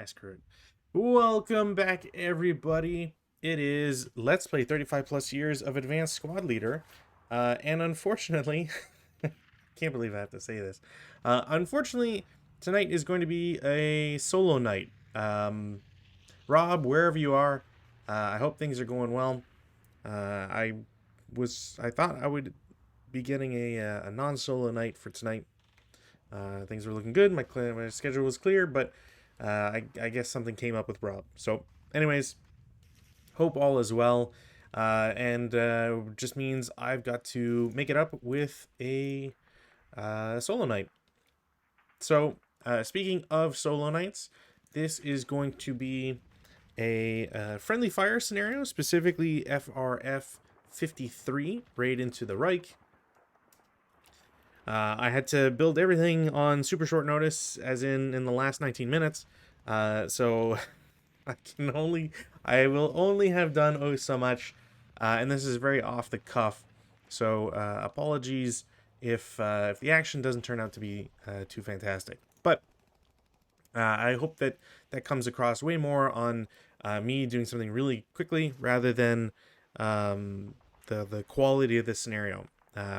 Screw it. Welcome back, everybody. It is Let's Play 35 plus years of Advanced Squad Leader. And unfortunately, can't believe I have to say this. Unfortunately, tonight is going to be a solo night. Rob, wherever you are, I hope things are going well. I thought I would be getting a non-solo night for tonight. Things were looking good. My schedule was clear, but I guess something came up with Rob. So, anyways, hope all is well. And just means I've got to make it up with a solo night. So, speaking of solo nights, this is going to be a friendly fire scenario, specifically FrF-53, raid into the Reich. I had to build everything on super short notice, as in the last 19 minutes. So I will only have done oh so much, and this is very off the cuff. So apologies if the action doesn't turn out to be too fantastic. But I hope that comes across way more on me doing something really quickly rather than the quality of this scenario.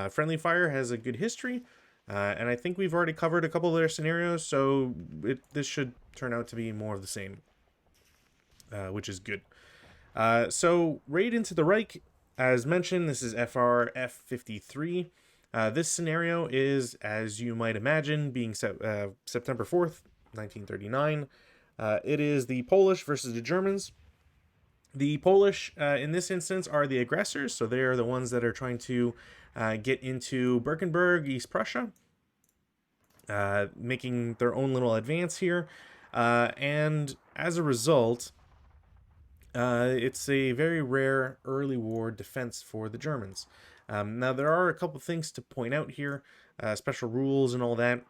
Friendly Fire has a good history, and I think we've already covered a couple of their scenarios, so this should turn out to be more of the same, which is good. So, Raid into the Reich, as mentioned, this is FrF-53. This scenario is, as you might imagine, being September 4th, 1939. It is the Polish versus the Germans. The Polish, in this instance, are the aggressors, so they are the ones that are trying to get into Birkenberg, East Prussia, making their own little advance here. And as a result, it's a very rare early war defense for the Germans. Now, there are a couple things to point out here, special rules and all that.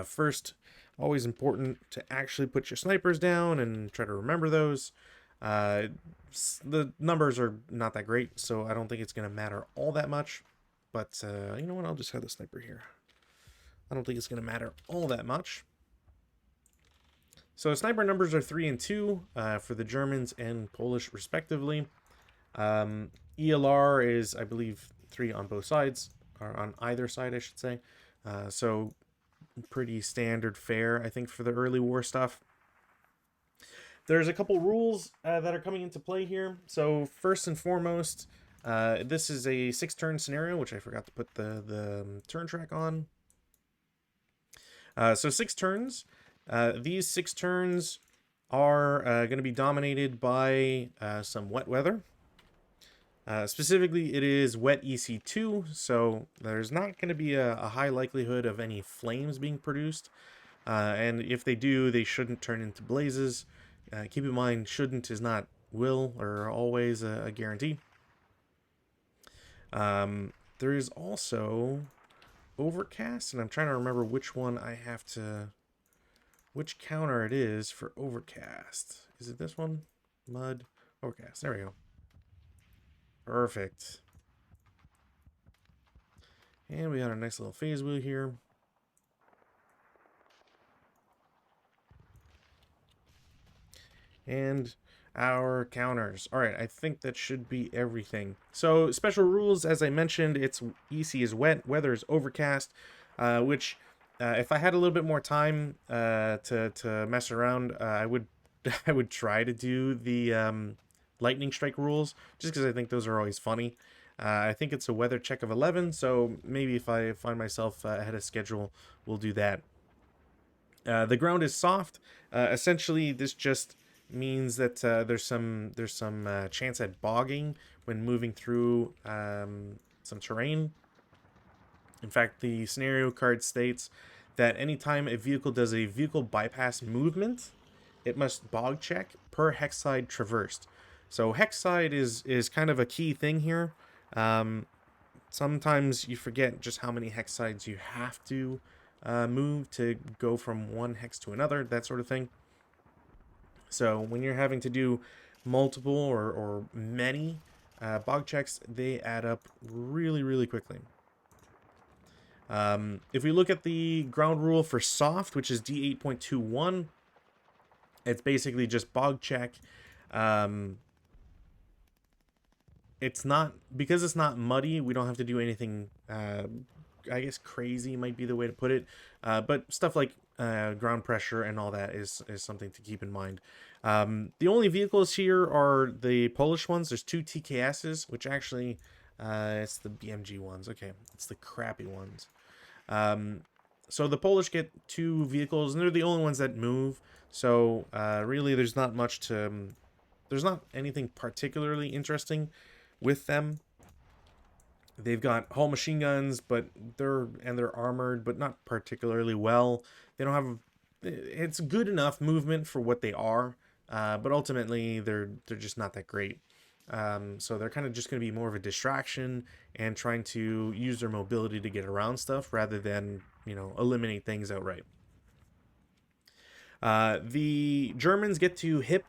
First, always important to actually put your snipers down and try to remember those. The numbers are not that great, so I don't think it's going to matter all that much. But you know what? I'll just have the sniper here. I don't think it's going to matter all that much. So sniper numbers are 3 and 2 for the Germans and Polish respectively. ELR is, I believe, 3 on both sides, or on either side, I should say. So pretty standard fare, I think, for the early war stuff. There's a couple rules that are coming into play here. So first and foremost, this is a 6-turn scenario, which I forgot to put the turn track on. So 6 turns. These 6 turns are going to be dominated by some wet weather. Specifically, it is wet EC2, so there's not going to be a high likelihood of any flames being produced. And if they do, they shouldn't turn into blazes. Keep in mind, shouldn't is not will or always a guarantee. There is also overcast, and I'm trying to remember which one I have to... which counter it is for overcast. Is it this one? Mud, overcast. There we go. Perfect. And we got our nice little phase wheel here. And our counters. All right, I think that should be everything. So special rules, as I mentioned, it's EC is wet, weather is overcast, which if I had a little bit more time to mess around, I would I would try to do the lightning strike rules, just because I think those are always funny. I think it's a weather check of 11, so maybe if I find myself ahead of schedule, we'll do that. The ground is soft. Essentially, this just means that there's some chance at bogging when moving through some terrain. In fact, the scenario card states that anytime a vehicle does a vehicle bypass movement, it must bog check per hex side traversed. So hex side is kind of a key thing here. Sometimes you forget just how many hex sides you have to move to go from one hex to another, that sort of thing. So when you're having to do multiple or many bog checks, they add up really, really quickly. If we look at the ground rule for soft, which is D8.21, It's basically just bog check. Um, it's not, because it's not muddy, we don't have to do anything, I guess crazy might be the way to put it. But stuff like ground pressure and all that is something to keep in mind. The only vehicles here are the Polish ones. There's two TKSs, which actually, it's the BMG ones. Okay, it's the crappy ones. So the Polish get two vehicles, and they're the only ones that move. So really, there's not much to... there's not anything particularly interesting with them. They've got hull machine guns, but they're armored, but not particularly well. They don't have... it's good enough movement for what they are, but ultimately they're just not that great. So they're kind of just going to be more of a distraction and trying to use their mobility to get around stuff rather than, you know, eliminate things outright. The Germans get to hip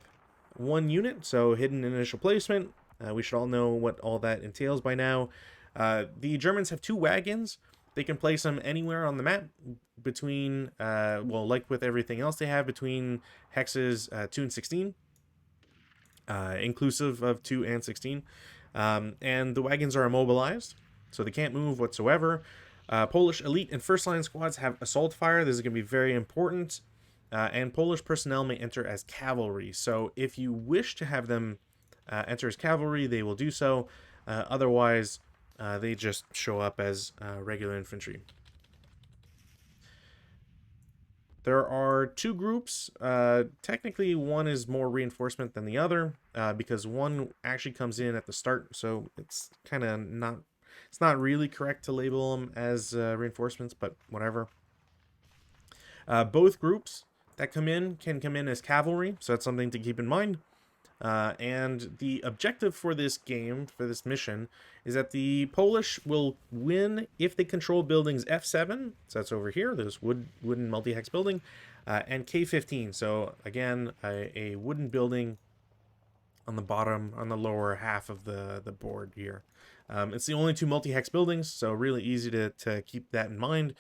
one unit, so hidden initial placement. We should all know what all that entails by now. The Germans have two wagons. They can place them anywhere on the map between, well, like with everything else they have, between hexes 2 and 16, inclusive of 2 and 16. And the wagons are immobilized, so they can't move whatsoever. Polish elite and first line squads have assault fire. This is going to be very important. And Polish personnel may enter as cavalry. So if you wish to have them enter as cavalry, they will do so. Otherwise, they just show up as regular infantry. There are two groups. Technically, one is more reinforcement than the other because one actually comes in at the start. So it's kind of not... it's not really correct to label them as reinforcements, but whatever. Both groups that come in can come in as cavalry, so that's something to keep in mind. And the objective for this game, for this mission, is that the Polish will win if they control buildings F7, so that's over here, this wooden multi-hex building, and K15, so again, a wooden building on the bottom, on the lower half of the board here. It's the only two multi-hex buildings, so really easy to keep that in mind.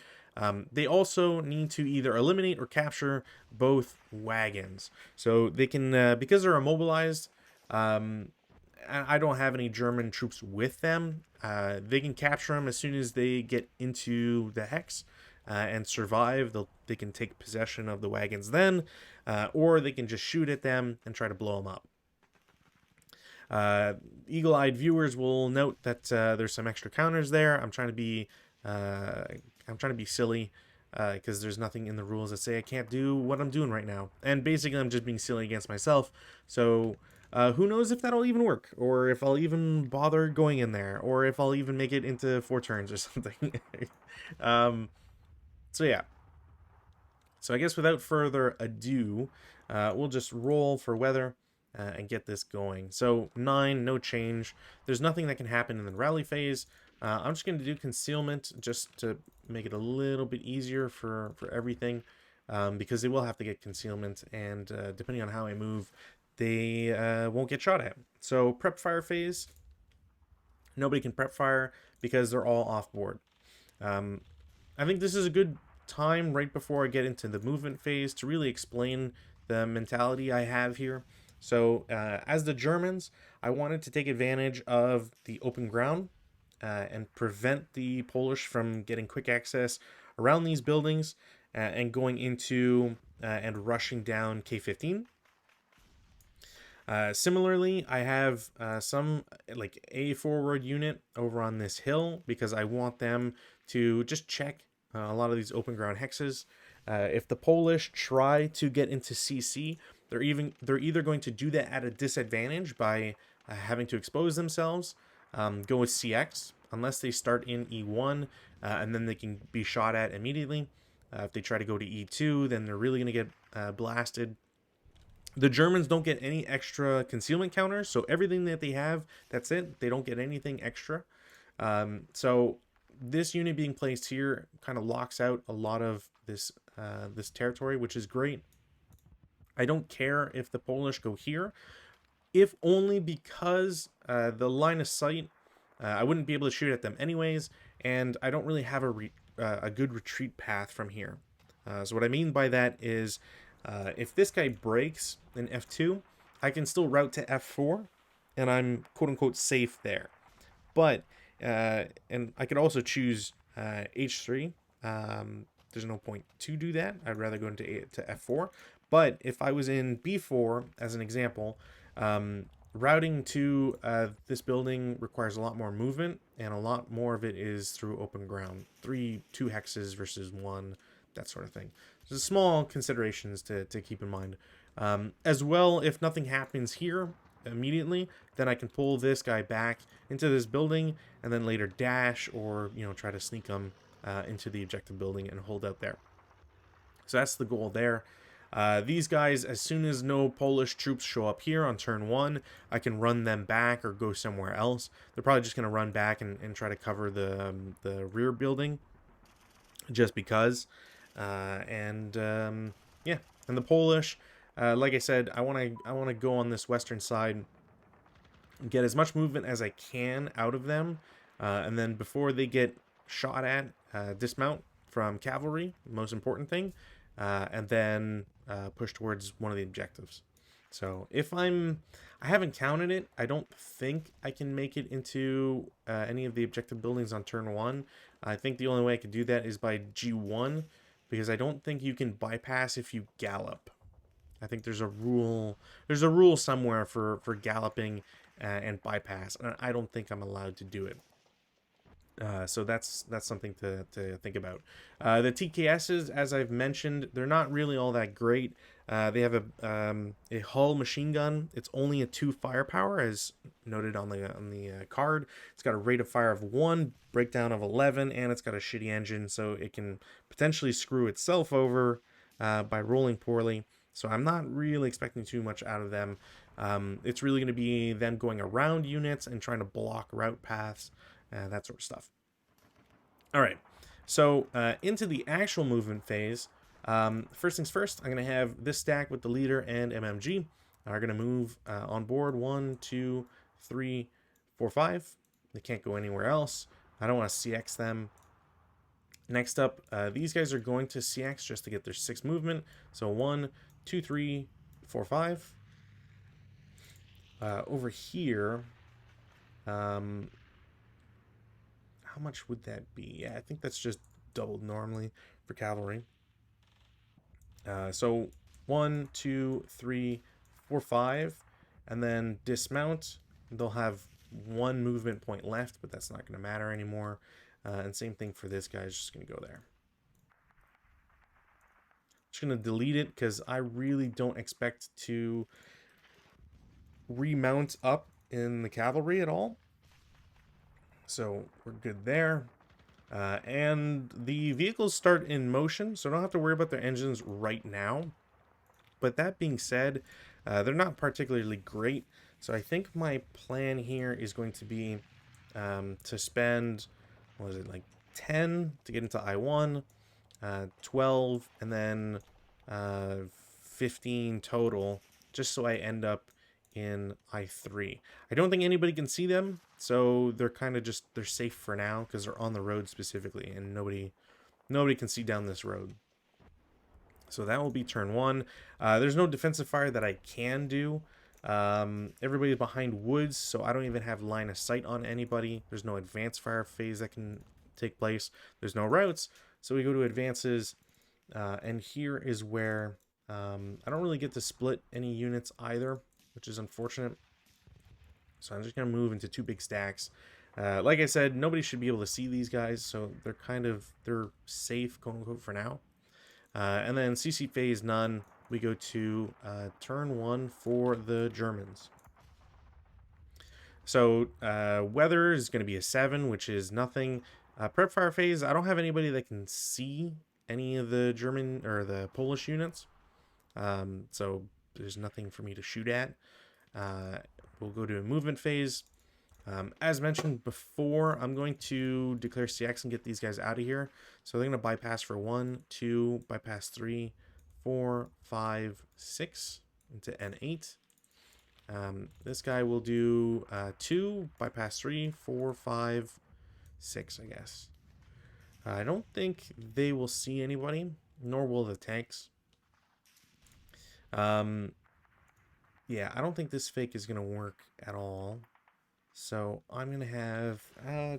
They also need to either eliminate or capture both wagons. So they can, because they're immobilized, I don't have any German troops with them. They can capture them as soon as they get into the hex and survive. They can take possession of the wagons then, or they can just shoot at them and try to blow them up. Eagle-eyed viewers will note that there's some extra counters there. I'm trying to be silly because there's nothing in the rules that say I can't do what I'm doing right now. And basically, I'm just being silly against myself. So who knows if that'll even work, or if I'll even bother going in there, or if I'll even make it into 4 turns or something. So yeah. So I guess without further ado, we'll just roll for weather. And get this going. So 9, no change. There's nothing that can happen in the rally phase. I'm just going to do concealment just to make it a little bit easier for everything, because they will have to get concealment, and depending on how I move, they won't get shot at. So prep fire phase, nobody can prep fire because they're all off board. I think this is a good time right before I get into the movement phase to really explain the mentality I have here. So as the Germans, I wanted to take advantage of the open ground and prevent the Polish from getting quick access around these buildings and going into and rushing down K15. Similarly, I have some like a forward unit over on this hill because I want them to just check a lot of these open ground hexes. If the Polish try to get into CC, they're either going to do that at a disadvantage by having to expose themselves, go with CX, unless they start in E1, and then they can be shot at immediately. If they try to go to E2, then they're really going to get blasted. The Germans don't get any extra concealment counters, so everything that they have, that's it. They don't get anything extra. So this unit being placed here kind of locks out a lot of this this territory, which is great. I don't care if the Polish go here, if only because the line of sight, I wouldn't be able to shoot at them anyways, and I don't really have a good retreat path from here. So what I mean by that is If this guy breaks in F2, I can still route to F4, and I'm quote-unquote safe there. But, and I could also choose H3. There's no point to do that. I'd rather go into to F4. But if I was in B4, as an example, routing to this building requires a lot more movement, and a lot more of it is through open ground. 2 hexes versus 1, that sort of thing. So small considerations to keep in mind. As well, if nothing happens here immediately, then I can pull this guy back into this building and then later dash or, try to sneak him into the objective building and hold out there. So that's the goal there. These guys, as soon as no Polish troops show up here on turn 1, I can run them back or go somewhere else. They're probably just going to run back and try to cover the rear building just because. Yeah, and the Polish, like I said, I want to go on this western side, get as much movement as I can out of them, and then before they get shot at, dismount from cavalry, most important thing, and then push towards one of the objectives. So if I haven't counted it, I don't think I can make it into any of the objective buildings on turn 1. I think the only way I could do that is by G1, because I don't think you can bypass if you gallop. I think there's a rule somewhere for galloping and bypass, and I don't think I'm allowed to do it. So that's something to think about. The TKSs, as I've mentioned, they're not really all that great. They have a hull machine gun. It's only a 2 firepower, as noted on the card. It's got a rate of fire of 1, breakdown of 11, and it's got a shitty engine, so it can potentially screw itself over by rolling poorly. So I'm not really expecting too much out of them. It's really going to be them going around units and trying to block route paths, that sort of stuff. All right, so into the actual movement phase. First things first, I'm going to have this stack with the leader and MMG are going to move on board 1, 2, 3, 4, 5. They can't go anywhere else. I don't want to CX them. Next up, these guys are going to CX just to get their 6 movement. So 1, 2, 3, 4, 5. Over here, how much would that be? Yeah, I think that's just doubled normally for cavalry. So 1, 2, 3, 4, 5, and then dismount. They'll have 1 movement point left, but that's not going to matter anymore. And same thing for this guy, just going to go there. Just going to delete it because I really don't expect to remount up in the cavalry at all. So we're good there. And the vehicles start in motion, so I don't have to worry about their engines right now. But that being said, they're not particularly great. So I think my plan here is going to be to spend, what is it, like 10 to get into I1, 12, and then 15 total, just so I end up in I3. I don't think anybody can see them, so they're kind of just, they're safe for now because they're on the road specifically, and nobody can see down this road. So that will be turn 1. There's no defensive fire that I can do. Everybody's behind woods, so I don't even have line of sight on anybody. There's no advanced fire phase that can take place. There's no routes, so we go to advances, and here is where I don't really get to split any units either, which is unfortunate. So I'm just going to move into 2 big stacks. Like I said, nobody should be able to see these guys, so they're safe, quote unquote, for now. And then CC phase none. We go to turn 1 for the Germans. So weather is going to be a 7, which is nothing. Prep fire phase, I don't have anybody that can see any of the German or the Polish units. So there's nothing for me to shoot at. We'll go to a movement phase. As mentioned before, I'm going to declare CX and get these guys out of here. So they're going to bypass for 1, 2, bypass 3, 4, 5, 6 into N8. This guy will do 2, bypass 3, 4, 5, 6, I guess. I don't think they will see anybody, nor will the tanks. Yeah, I don't think this fake is going to work at all. So I'm going to have...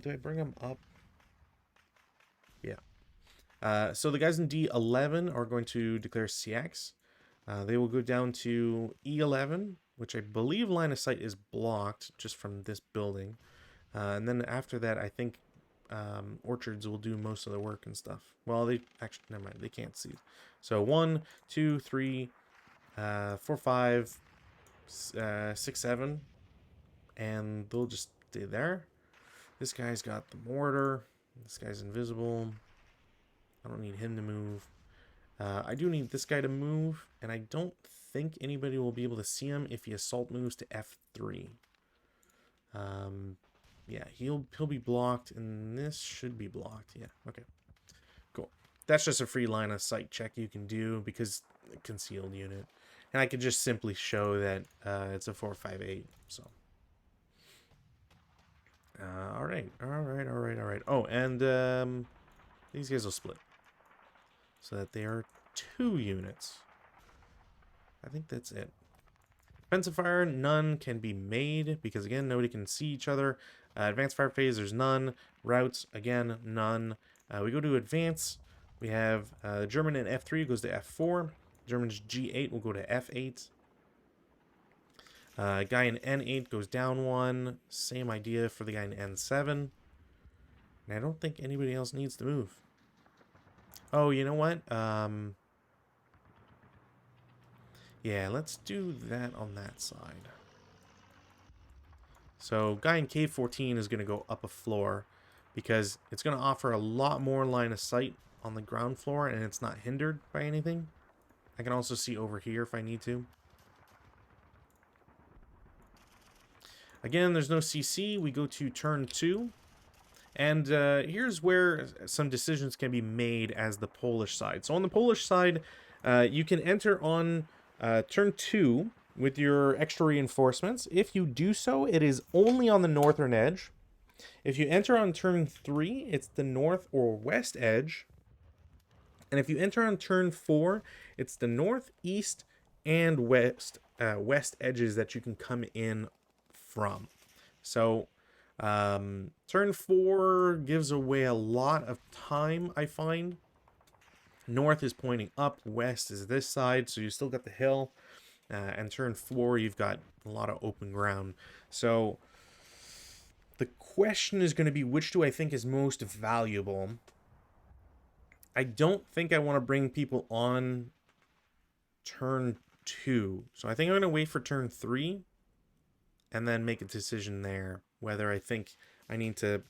do I bring them up? Yeah. So the guys in D11 are going to declare CX. They will go down to E11, which I believe line of sight is blocked just from this building. And then after that, I think orchards will do most of the work and stuff. Well, they actually, never mind, they can't see. So 1, 2, 3, 4, 5, 6, 7, and they'll just stay there. This guy's got the mortar. This guy's invisible. I don't need him to move. I do need this guy to move, and I don't think anybody will be able to see him if he assault moves to F3. Yeah, he'll be blocked, and this should be blocked. Yeah, okay. Cool. That's just a free line of sight check you can do because concealed unit. And I could just simply show that it's a 458, so. Alright. Oh, and these guys will split. So that they are 2 units. I think that's it. Defensive fire, none can be made because, again, nobody can see each other. Advanced fire phase, there's none. Routes, again, none. We go to advance. We have German in F3 goes to F4. German's G8 will go to F8. Guy in N8 goes down 1. Same idea for the guy in N7. And I don't think anybody else needs to move. Oh, you know what? Yeah, let's do that on that side. So guy in K14 is going to go up a floor because it's going to offer a lot more line of sight on the ground floor and it's not hindered by anything. I can also see over here if I need to. Again, there's no CC. We go to turn 2. And here's where some decisions can be made as the Polish side. So on the Polish side, you can enter on turn 2 with your extra reinforcements. If you do so, it is only on the northern edge. If you enter on turn 3, it's the north or west edge. And if you enter on turn 4, it's the north, east, and west edges that you can come in from. So turn 4 gives away a lot of time, I find. North is pointing up, west is this side, so you still got the hill. And turn 4, you've got a lot of open ground. So the question is going to be, which do I think is most valuable? I don't think I want to bring people on turn 2. So I think I'm going to wait for turn 3 and then make a decision there whether I think I need to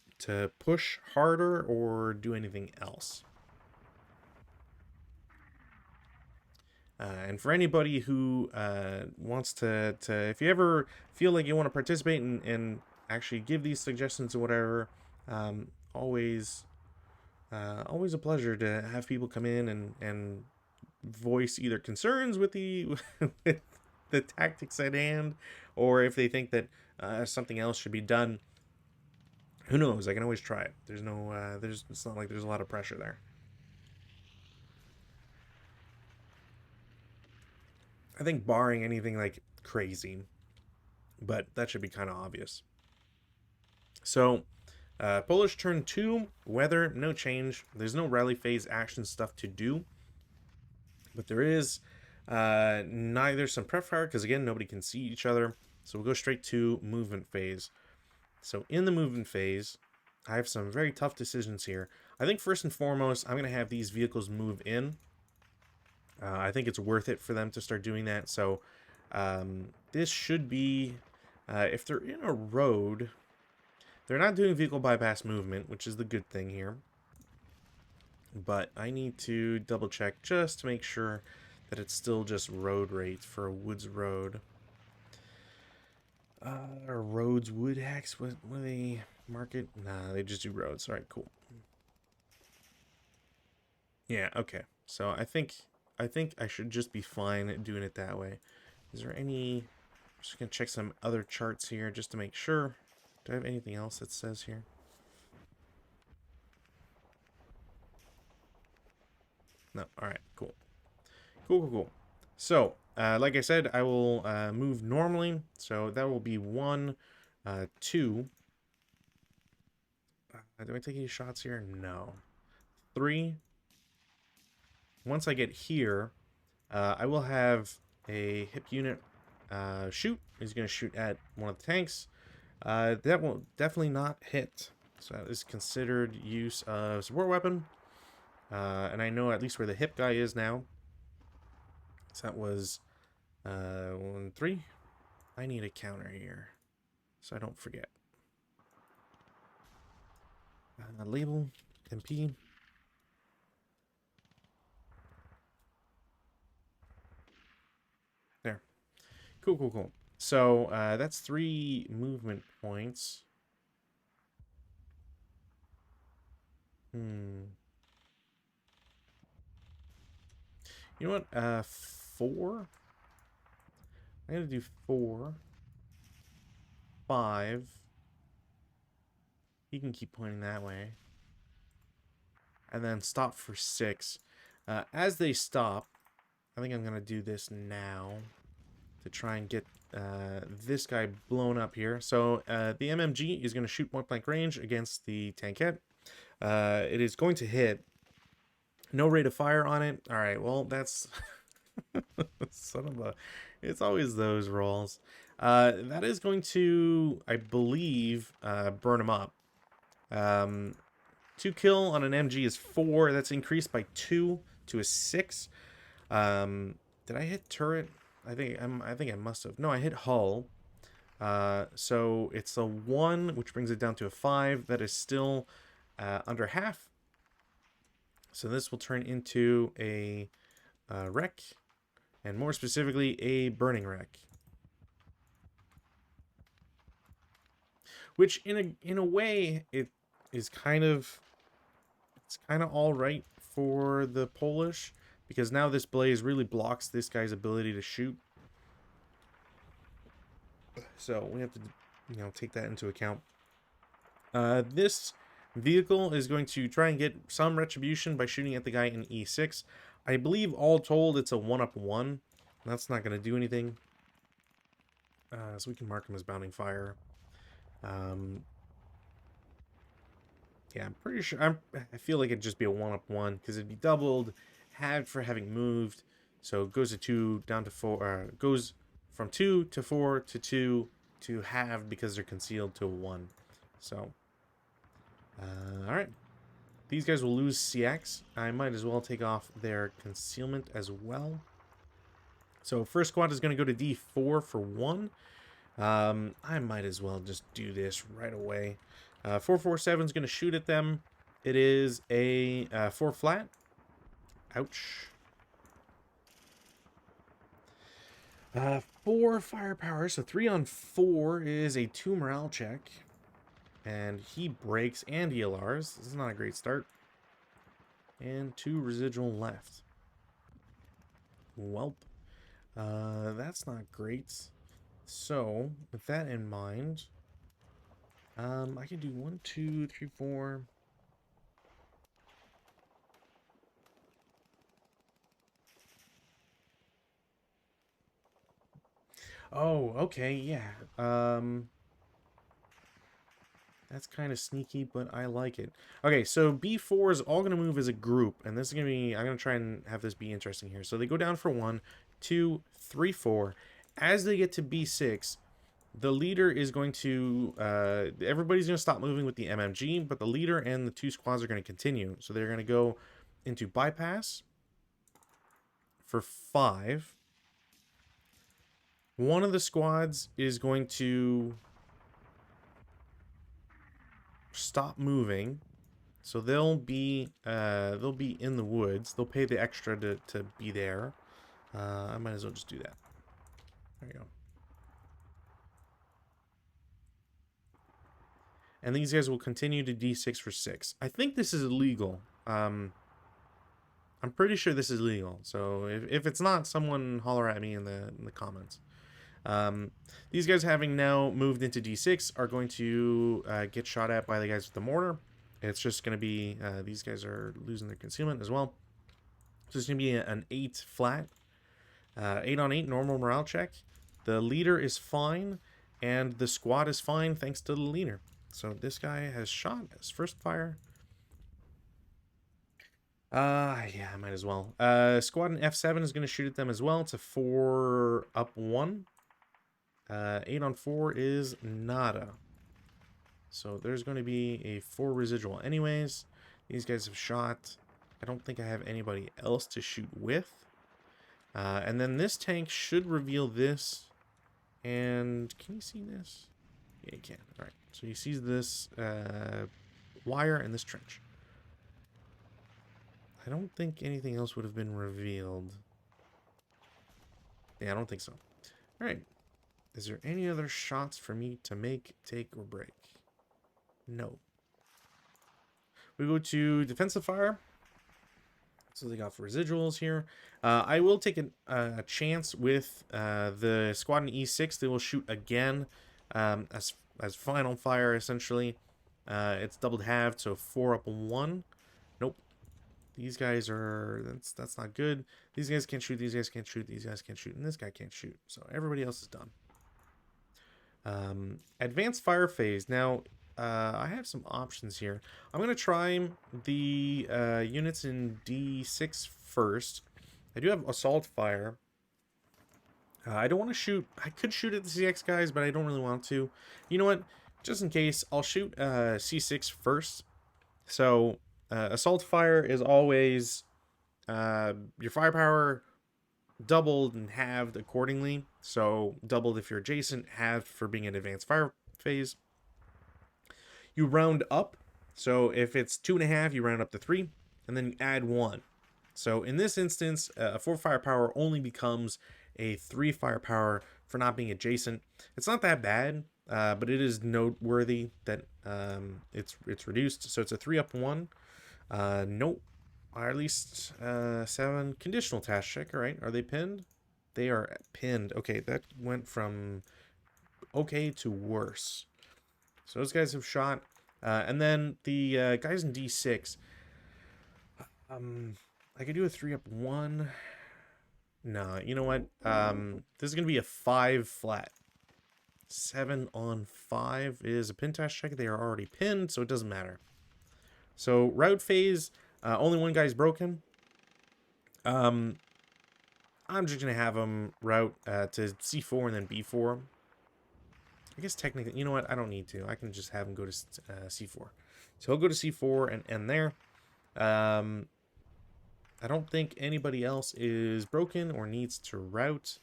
push harder or do anything else. And for anybody who wants to, if you ever feel like you want to participate and actually give these suggestions or whatever, always a pleasure to have people come in and voice either concerns with the with the tactics at hand, or if they think that something else should be done. Who knows? I can always try it. There's no, it's not like there's a lot of pressure there. I think barring anything like crazy, but that should be kind of obvious. So, Polish turn 2, weather, no change. There's no rally phase action stuff to do. But there is neither some prep fire, because again, nobody can see each other. So we'll go straight to movement phase. So in the movement phase, I have some very tough decisions here. I think first and foremost, I'm going to have these vehicles move in. I think it's worth it for them to start doing that. So this should be, if they're in a road, they're not doing vehicle bypass movement, which is the good thing here. But I need to double check just to make sure that it's still just road rate for a woods road. Roads, wood hacks, what do they market? Nah, they just do roads. All right, cool. Yeah, okay. So I think I should just be fine doing it that way. Is there any... I'm just going to check some other charts here just to make sure. Do I have anything else that says here? No. All right, cool. Cool. So, like I said, I will move normally. So that will be 1, 2. Do I take any shots here? No. 3. Once I get here, I will have a hip unit shoot. He's going to shoot at one of the tanks. That will definitely not hit. So that is considered use of support weapon. And I know at least where the hip guy is now. So that was 1, 3. I need a counter here, so I don't forget. Label, MP. There. Cool, cool, cool. So that's 3 movement points. You know what? 4. I'm gonna do 4, 5. You can keep pointing that way, and then stop for 6. As they stop, I think I'm gonna do this now to try and get this guy blown up here. So the MMG is going to shoot point blank range against the tankette. It is going to hit. No rate of fire on it. All right, well, that's son of a... It's always those rolls. That is going to, I believe, burn him up. 2 kill on an MG is 4. That's increased by 2 to a 6. Did I hit turret? I think I must have. No, I hit hull. So it's a 1, which brings it down to a 5. That is still under half. So this will turn into a wreck, and more specifically, a burning wreck. Which in a way it is kind of all right for the Polish, because now this blaze really blocks this guy's ability to shoot. So we have to, take that into account. This vehicle is going to try and get some retribution by shooting at the guy in E6. I believe all told it's a 1-up-1. That's not going to do anything. So we can mark him as bounding fire. Yeah, I'm pretty sure. I feel like it'd just be a 1-up-1 because it'd be doubled, halved for having moved. So it goes to 2 down to 4. Goes from 2 to 4 to 2 to halved because they're concealed to 1. So, all right. These guys will lose CX. I might as well take off their concealment as well. So first squad is going to go to D4 for 1. I might as well just do this right away. 447 is going to shoot at them. It is a 4 flat. Ouch. 4 firepower, so 3 on 4 is a 2 morale check. And he breaks and ELRs. This is not a great start. And 2 residual left. Welp. That's not great. So, with that in mind, I can do 1, 2, 3, 4. Oh, okay, yeah. That's kind of sneaky, but I like it. Okay, so B4 is all going to move as a group, and this is going to be... I'm going to try and have this be interesting here. So they go down for 1, 2, 3, 4. As they get to B6, the leader is going to... everybody's going to stop moving with the MMG, but the leader and the 2 squads are going to continue. So they're going to go into bypass for 5. One of the squads is going to stop moving, so they'll be in the woods. They'll pay the extra to be there. I might as well just do that. There you go. And these guys will continue to D6 for 6. I think this is illegal. I'm pretty sure this is legal. So if it's not, someone holler at me in the comments. These guys, having now moved into D6, are going to get shot at by the guys with the mortar. It's just going to be, these guys are losing their concealment as well. So it's going to be an 8 flat. 8 on 8 normal morale check. The leader is fine, and the squad is fine thanks to the leader. So this guy has shot his first fire. Yeah, I might as well. Squad in F7 is going to shoot at them as well. It's a 4 up 1. 8 on 4 is nada. So there's going to be a 4 residual anyways. These guys have shot. I don't think I have anybody else to shoot with. And then this tank should reveal this. And can you see this? Yeah, you can. All right. So he sees this wire and this trench. I don't think anything else would have been revealed. Yeah, I don't think so. All right. Is there any other shots for me to make, take, or break? No. We go to defensive fire. So they got residuals here. I will take a chance with the squad in E6. They will shoot again as final fire, essentially. It's doubled halved, so 4 up 1. Nope. These guys are... That's not good. These guys can't shoot. These guys can't shoot. These guys can't shoot. And this guy can't shoot. So everybody else is done. Advanced fire phase. Now, I have some options here. I'm going to try the units in D6 first. I do have assault fire. I don't want to shoot. I could shoot at the CX guys, but I don't really want to. You know what? Just in case, I'll shoot C6 first. So, assault fire is always your firepower doubled and halved accordingly. So, doubled if you're adjacent, halved for being an advanced fire phase. You round up. So, if it's 2.5, you round up to 3, and then you add 1. So, in this instance, a 4 firepower only becomes a 3 firepower for not being adjacent. It's not that bad, but it is noteworthy that it's reduced. So, it's a 3 up 1. Nope. Or at least 7. Conditional task check. All right. Are they pinned? They are pinned. Okay, that went from okay to worse. So those guys have shot. And then the guys in D6. I could do a 3 up 1. No, you know what? This is going to be a 5 flat. 7 on 5 is a pin task check. They are already pinned, so it doesn't matter. So route phase, only one guy's broken. I'm just going to have him route to C4 and then B4. I guess technically, you know what? I don't need to. I can just have him go to C4. So he'll go to C4 and end there. I don't think anybody else is broken or needs to route.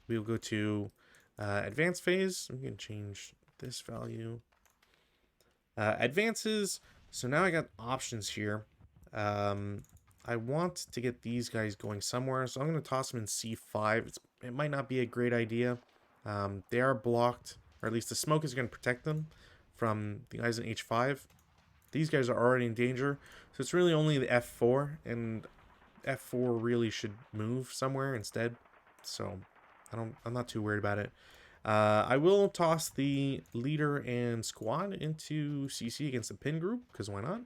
We'll go to advanced phase. We can change this value. Advances. So now I got options here. I want to get these guys going somewhere, so I'm going to toss them in C5. It might not be a great idea. They are blocked, or at least the smoke is going to protect them from the guys in H5. These guys are already in danger, so it's really only the F4, and F4 really should move somewhere instead. So I'm not too worried about it. I will toss the leader and squad into CC against the pin group, because why not?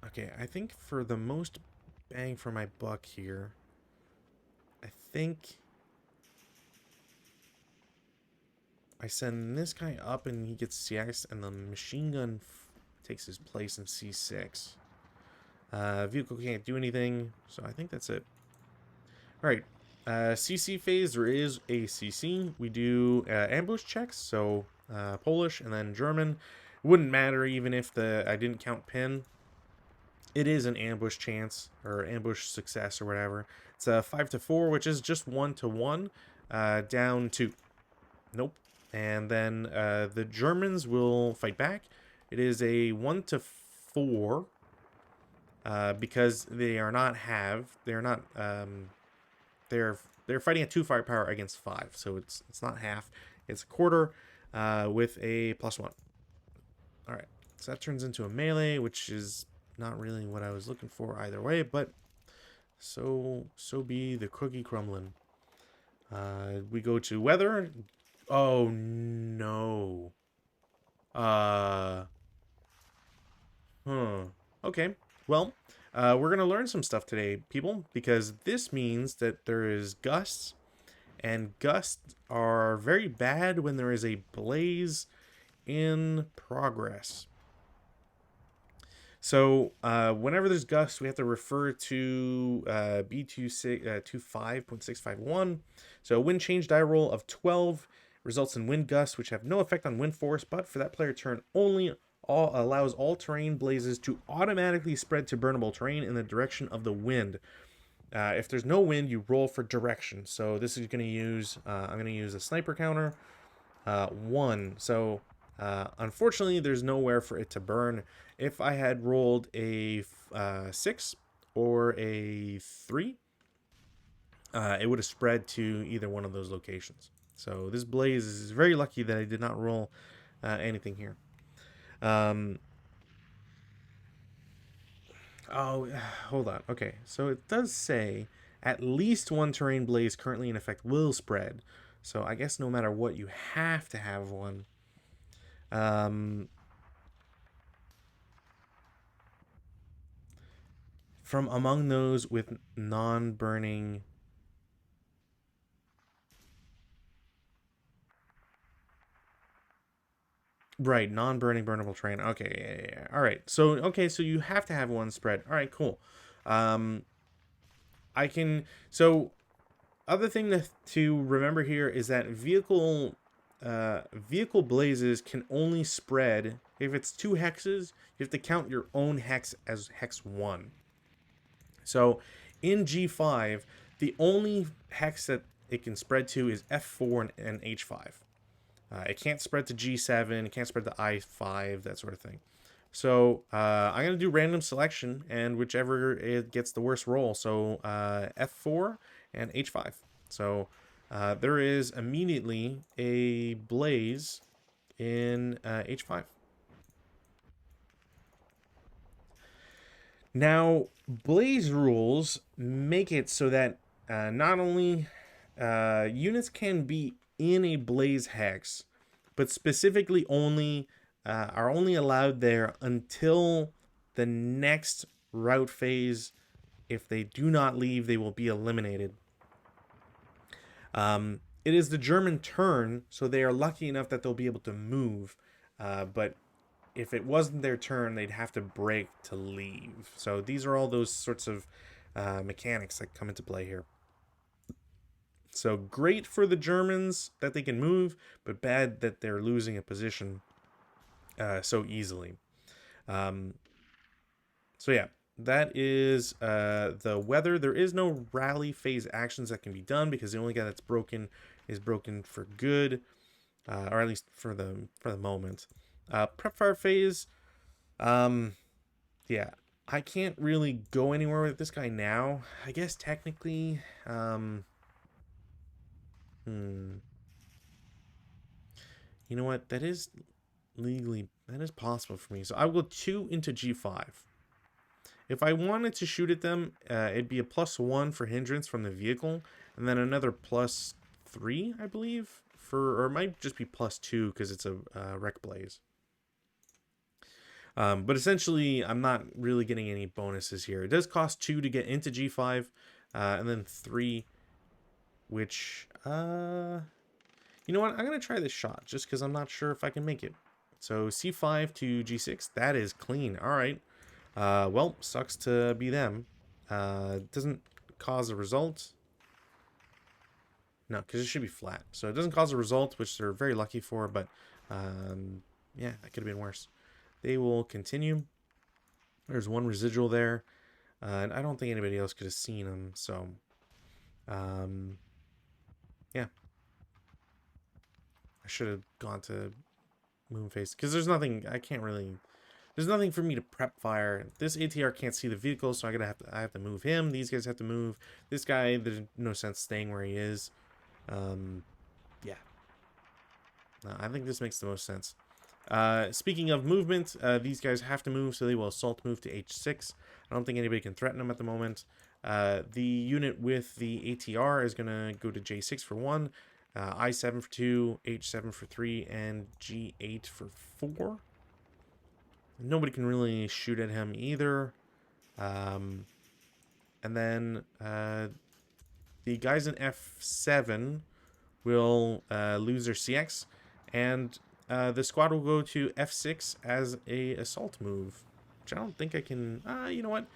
Okay, I think for the most bang for my buck here, I think I send this guy up and he gets CX, and the machine gun takes his place in C6. Vehicle can't do anything, so I think that's it. Alright, CC phase, there is a CC. We do ambush checks, so Polish and then German. It wouldn't matter even if I didn't count pin. It is an ambush chance, or ambush success, or whatever. It's a 5 to 4, which is just 1 to 1, down 2. Nope. And then the Germans will fight back. It is a 1 to 4, because they are not they're not, they're fighting a 2 firepower against 5, so it's not half. It's a quarter, with a +1. All right, so that turns into a melee, which is not really what I was looking for either way, but so be the cookie crumbling. We go to weather. Oh no. Okay. Well, We're going to learn some stuff today, people, because this means that there is gusts, and gusts are very bad when there is a blaze in progress. So whenever there's gusts, we have to refer to B25.651. So wind change die roll of 12 results in wind gusts, which have no effect on wind force, but for that player turn only, allows all terrain blazes to automatically spread to burnable terrain in the direction of the wind. If there's no wind, you roll for direction. So this is going to use, I'm going to use a sniper counter. 1. So unfortunately, there's nowhere for it to burn. If I had rolled a 6 or a 3, it would have spread to either one of those locations. So this blaze is very lucky that I did not roll anything here. Oh, hold on. Okay, so it does say at least one terrain blaze currently in effect will spread. So I guess no matter what, you have to have one. From among those with non-burning... Right, non-burning burnable terrain. Okay, yeah. All right. So, okay, so you have to have one spread. All right, cool. I can... So, other thing to remember here is that vehicle blazes can only spread if it's 2 hexes. You have to count your own hex as hex 1. So in G5, the only hex that it can spread to is F4 and H5. It can't spread to G7, it can't spread to I5, that sort of thing. So I'm going to do random selection, and whichever it gets the worst roll. So F4 and H5. So there is immediately a blaze in H5. Now, blaze rules make it so that not only units can be in a blaze hex, but specifically only are only allowed there until the next route phase. If they do not leave, they will be eliminated. It is the German turn, so they are lucky enough that they'll be able to move. But if it wasn't their turn, they'd have to break to leave. So these are all those sorts of mechanics that come into play here. So great for the Germans that they can move, but bad that they're losing a position so easily. So yeah, that is the weather. There is no rally phase actions that can be done because the only guy that's broken is broken for good, or at least for the moment. Prep fire phase, yeah, I can't really go anywhere with this guy now. I guess technically, you know what? That is possible for me. So I will go 2 into G5. If I wanted to shoot at them, it'd be a +1 for hindrance from the vehicle, and then another +3, I believe, or it might just be +2 because it's a wreck blaze. But essentially, I'm not really getting any bonuses here. It does cost 2 to get into G5, and then 3, which, you know what? I'm going to try this shot, just because I'm not sure if I can make it. So C5 to G6, that is clean. All right. Well, sucks to be them. Doesn't cause a result. No, because it should be flat. So it doesn't cause a result, which they're very lucky for, but yeah, that could have been worse. They will continue. There's one residual there, and I don't think anybody else could have seen them, so yeah. I should have gone to Moonface, because there's nothing, there's nothing for me to prep fire. This ATR can't see the vehicle, so I have to move him. These guys have to move. This guy, there's no sense staying where he is. Yeah. I think this makes the most sense. Speaking of movement, these guys have to move, so they will assault move to H6. I don't think anybody can threaten them at the moment. The unit with the ATR is going to go to J6 for 1, I7 for 2, H7 for 3, and G8 for 4. Nobody can really shoot at him either. And then the guys in F7 will lose their CX, and the squad will go to F6 as a assault move, which I don't think I can. You know what?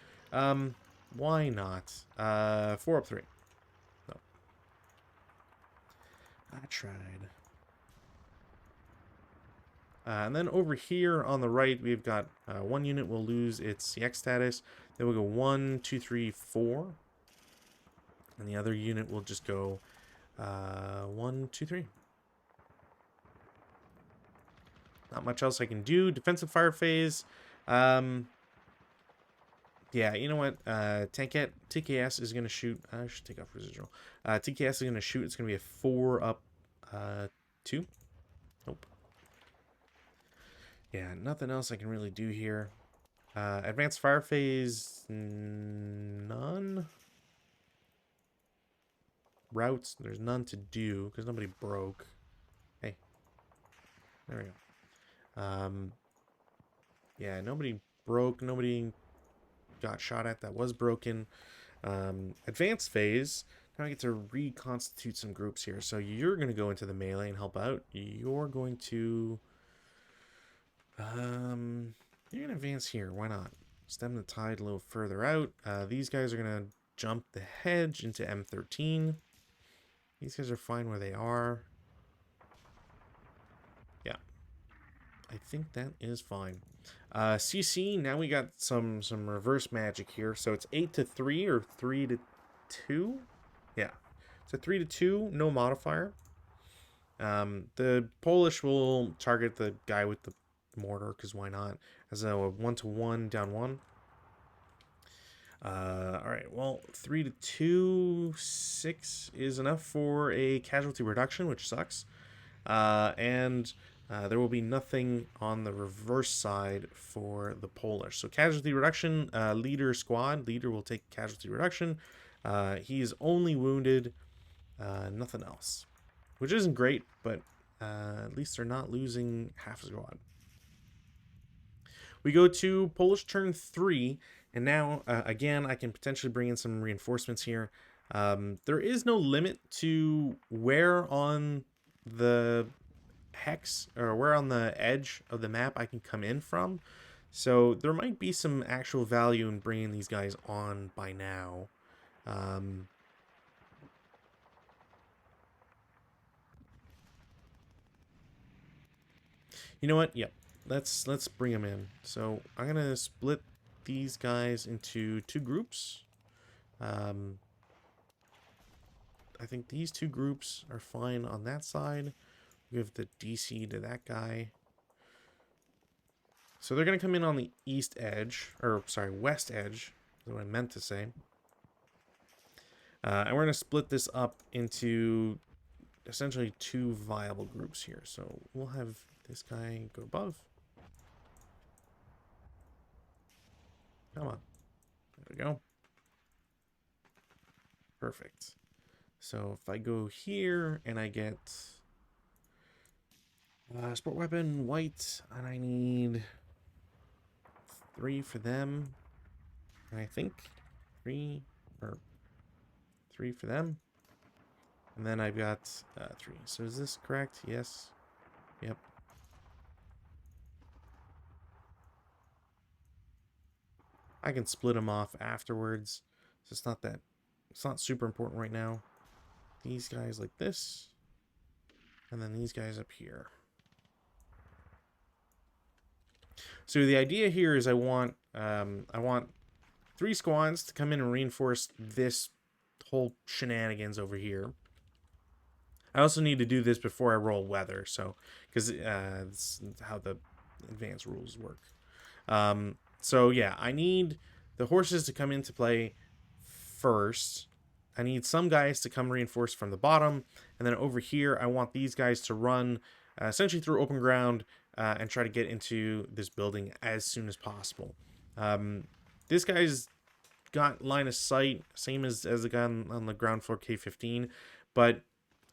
Why not? 4 up 3. No, I tried. And then over here on the right, we've got one unit will lose its CX status. Then we'll go 1, 2, 3, 4. And the other unit will just go 1, 2, 3. Not much else I can do. Defensive fire phase. Yeah, you know what? TKS is going to shoot. I should take off residual. TKS is going to shoot. It's going to be a 4 up 2. Nope. Yeah, nothing else I can really do here. Advanced fire phase, none. Routes, there's none to do because nobody broke. Hey, there we go. Yeah, nobody broke. Nobody got shot at that was broken. Advanced phase. Now I get to reconstitute some groups here. So you're going to go into the melee and help out. You're going to advance here. Why not? Stem the tide a little further out. These guys are going to jump the hedge into M13. These guys are fine where they are. Yeah. I think that is fine. CC, now we got some reverse magic here. So it's 8-3 or 3-2. Yeah. So 3-2, no modifier. The Polish will target the guy with the mortar, because why not? As a 1-1, down 1. Alright, well, 3-2, 6 is enough for a casualty reduction, which sucks. And there will be nothing on the reverse side for the Polish. So casualty reduction, leader squad. Leader will take casualty reduction. He is only wounded, nothing else. Which isn't great, but at least they're not losing half a squad. We go to Polish turn 3, and now, again, I can potentially bring in some reinforcements here. There is no limit to where on the hex, or where on the edge of the map I can come in from. So there might be some actual value in bringing these guys on by now. You know what? Yep. Let's bring them in. So I'm gonna split these guys into 2 groups. I think these 2 groups are fine on that side. Give the DC to that guy. So they're gonna come in on the east edge, or sorry, west edge. Is what I meant to say. And we're gonna split this up into essentially 2 viable groups here. So we'll have this guy go above. Come on. There we go. Perfect. So if I go here and I get sport weapon, white, and I need 3 for them. And I think 3 for them. And then I've got 3. So is this correct? Yes. Yep. I can split them off afterwards. So it's not super important right now. These guys like this. And then these guys up here. So the idea here is I want 3 squads to come in and reinforce this whole shenanigans over here. I also need to do this before I roll weather, so because it's how the advanced rules work. So yeah, I need the horses to come into play first. I need some guys to come reinforce from the bottom, and then over here I want these guys to run essentially through open ground and try to get into this building as soon as possible. This guy's got line of sight, same as the guy on the ground floor K-15, but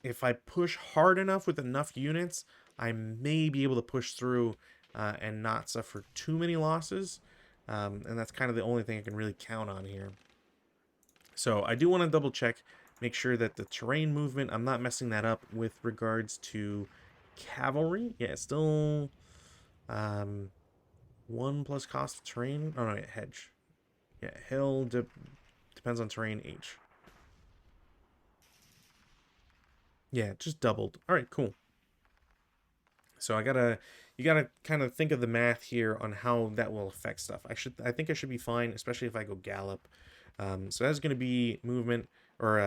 if I push hard enough with enough units, I may be able to push through and not suffer too many losses. And that's kind of the only thing I can really count on here. So I do want to double check, make sure that the terrain movement, I'm not messing that up with regards to cavalry. Yeah, it's still 1 plus cost of terrain. Oh no, yeah, hedge. Yeah, hill depends on terrain H. Yeah, just doubled. All right, cool. So you gotta kind of think of the math here on how that will affect stuff. I think I should be fine, especially if I go gallop. So that's going to be movement or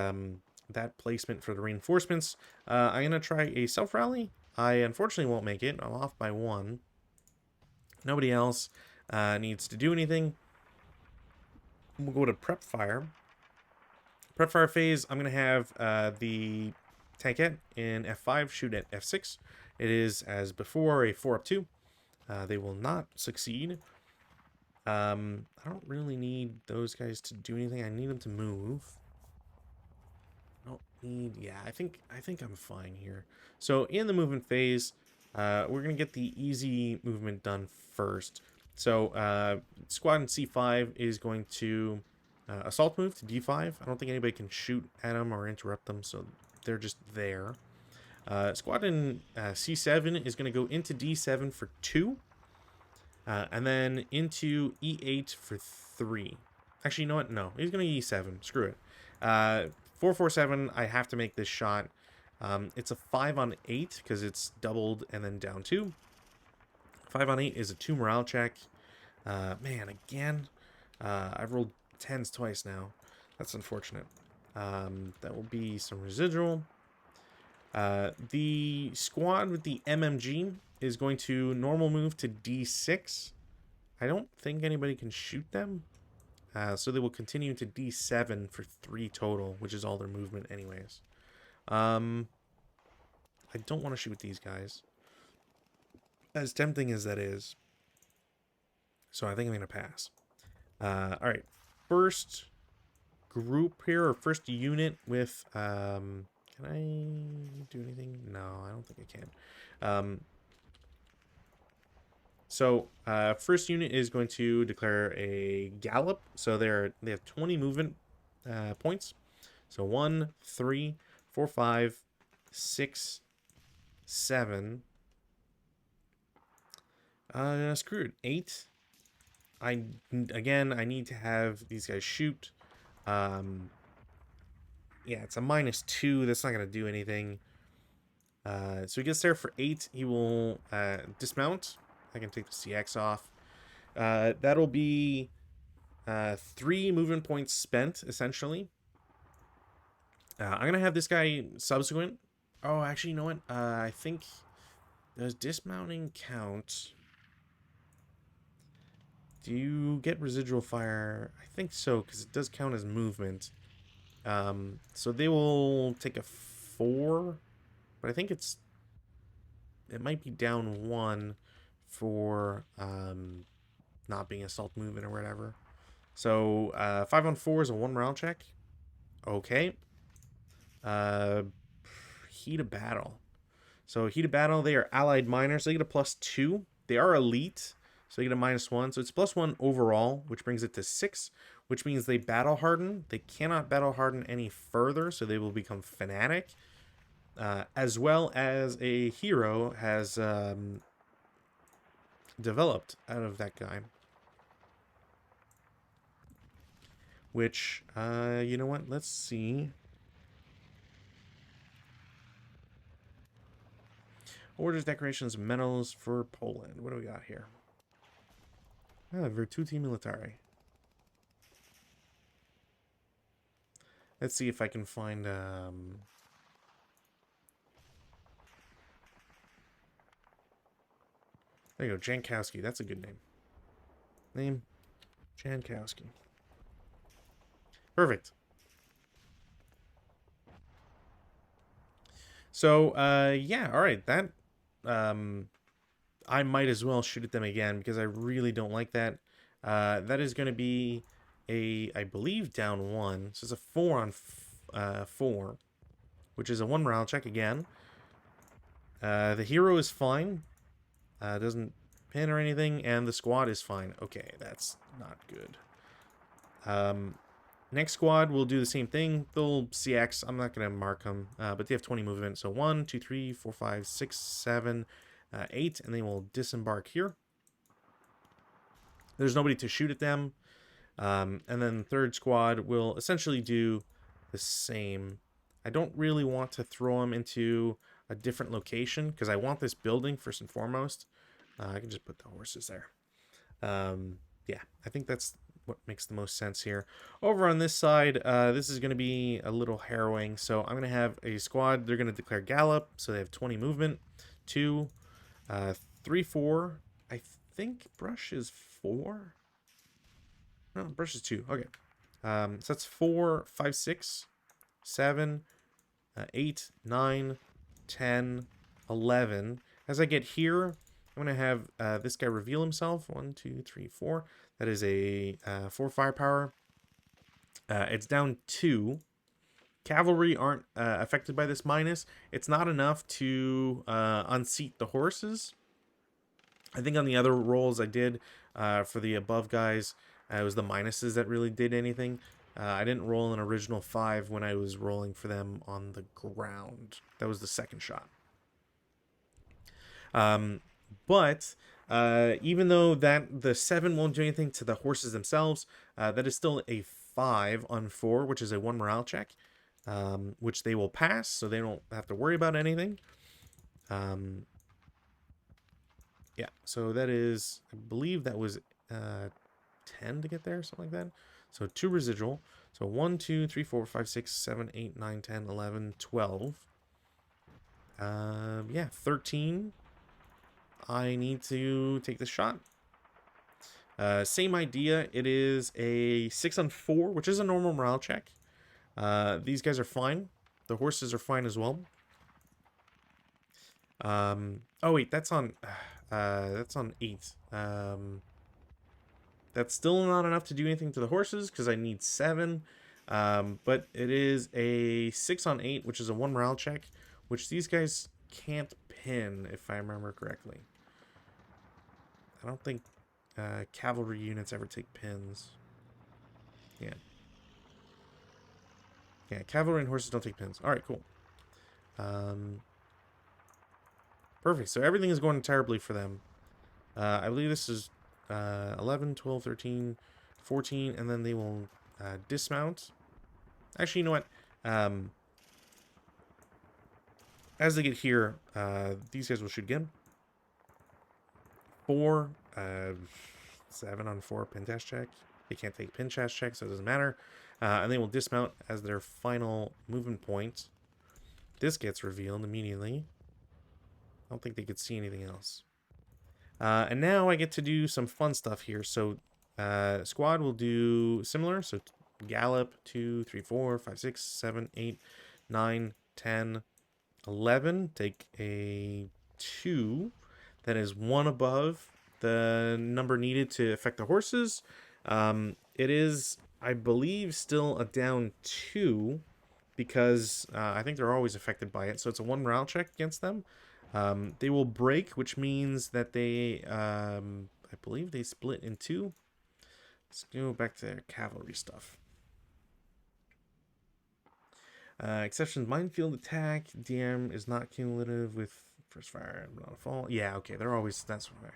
that placement for the reinforcements. I'm going to try a self-rally. I unfortunately won't make it. I'm off by 1. Nobody else needs to do anything. We'll go to prep fire. Prep fire phase, I'm going to have the tankette in F5 shoot at F6. It is, as before, a 4-up-2. They will not succeed. I don't really need those guys to do anything. I need them to move. I don't need... Yeah, I think I'm fine here. So in the movement phase, we're going to get the easy movement done first. So squad in C5 is going to assault move to D5. I don't think anybody can shoot at them or interrupt them, so they're just there. Squad in C7 is going to go into D7 for 2. And then into E8 for 3. Actually, you know what? No, he's going to E7. Screw it. 4-4-7, I have to make this shot. It's a 5 on 8 because it's doubled and then down 2. 5 on 8 is a 2 morale check. Man, again, I've rolled 10s twice now. That's unfortunate. That will be some residual. The squad with the MMG is going to normal move to D6. I don't think anybody can shoot them. So they will continue to D7 for 3 total, which is all their movement anyways. I don't want to shoot these guys, as tempting as that is. So I think I'm going to pass. Alright, first group here, or first unit with... can I do anything? No, I don't think I can. So first unit is going to declare a gallop. So they have 20 movement points. So 1, 3, 4, 5, 6, 7. Screwed. 8. I need to have these guys shoot. Yeah, it's a -2. That's not gonna do anything. So he gets there for 8. He will dismount. I can take the CX off. That'll be 3 movement points spent, essentially. I'm going to have this guy subsequent. Oh, actually, you know what? I think... Does dismounting count? Do you get residual fire? I think so, because it does count as movement. So they will take a 4. But I think it might be down 1 for not being assault movement or whatever. So 5 on 4 is a 1 morale check. Okay. Heat of battle. So heat of battle, they are allied miners. So they get a +2. They are elite, so they get a -1. So it's +1 overall, which brings it to 6, which means they battle harden. They cannot battle harden any further, so they will become fanatic. As well as a hero has developed out of that guy. Which, you know what? Let's see. Orders, decorations, medals for Poland. What do we got here? Virtuti Militari. Let's see if I can find... There you go, Jankowski. That's a good name. Jankowski. Perfect. So, yeah, all right. That, I might as well shoot at them again because I really don't like that. That is going to be I believe, down 1. So it's a 4 on 4, which is a 1 morale check again. The hero is fine. Doesn't pin or anything, and the squad is fine. Okay, that's not good. Next squad will do the same thing. They'll CX. I'm not going to mark them, but they have 20 movement. So 1, 2, 3, 4, 5, 6, 7, 8, and they will disembark here. There's nobody to shoot at them. And then the third squad will essentially do the same. I don't really want to throw them into a different location because I want this building first and foremost. I can just put the horses there. Yeah, I think that's what makes the most sense here. Over on this side, this is going to be a little harrowing. So I'm going to have a squad. They're going to declare gallop. So they have 20 movement. 2, 3, 4. I think brush is 4. No, brush is 2. Okay. So that's 4, 5, 6, 7, 8, 9, 10, 11. As I get here, I'm going to have this guy reveal himself. 1, 2, 3, 4. That is a 4 firepower. It's down 2. Cavalry aren't affected by this minus. It's not enough to unseat the horses. I think on the other rolls I did for the above guys, it was the minuses that really did anything. I didn't roll an original 5 when I was rolling for them on the ground. That was the second shot. But even though the 7 won't do anything to the horses themselves, that is still a 5 on 4, which is a 1 morale check, which they will pass, so they don't have to worry about anything. Yeah, so that is, I believe that was 10 to get there, something like that. So 2 residual. So 1, 2, 3, 4, 5, 6, 7, 8, 9, 10, 11, 12. Yeah, 13. I need to take this shot. Same idea. It is a 6 on 4, which is a normal morale check. These guys are fine. The horses are fine as well. Oh wait, that's on 8. That's still not enough to do anything to the horses because I need 7. But it is a 6 on 8, which is a 1 morale check, which these guys can't pin, if I remember correctly. I don't think cavalry units ever take pins. Yeah. Yeah, cavalry and horses don't take pins. Alright, cool. Perfect. So everything is going terribly for them. I believe this is 11, 12, 13, 14, and then they will dismount. Actually, you know what? As they get here, these guys will shoot again. 4, 7 on 4 pin test check. They can't take pin test check, so it doesn't matter. And they will dismount as their final movement point. This gets revealed immediately. I don't think they could see anything else. And now I get to do some fun stuff here. So squad will do similar. So gallop 2, 3, 4, 5, 6, 7, 8, 9, 10, 11. Take a 2. That is 1 above the number needed to affect the horses. It is, I believe, still a down 2 because I think they're always affected by it. So it's a 1 morale check against them. They will break, which means that they, I believe they split in 2. Let's go back to their cavalry stuff. Exceptions, minefield attack. DM is not cumulative with first fire and not a fall. Yeah, okay, they're always, that's right.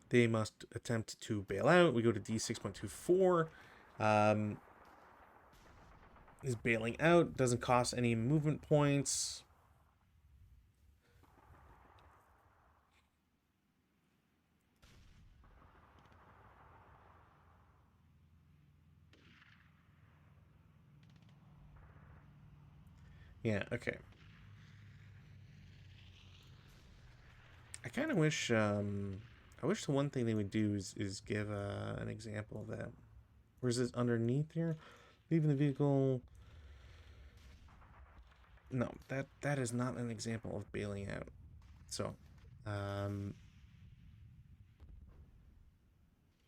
They must attempt to bail out. We go to D6.24. Is bailing out. Doesn't cost any movement points. Yeah, okay. I kind of wish, I wish the one thing they would do is give an example of that. Where's this underneath here? Leaving the vehicle. No, that is not an example of bailing out. So,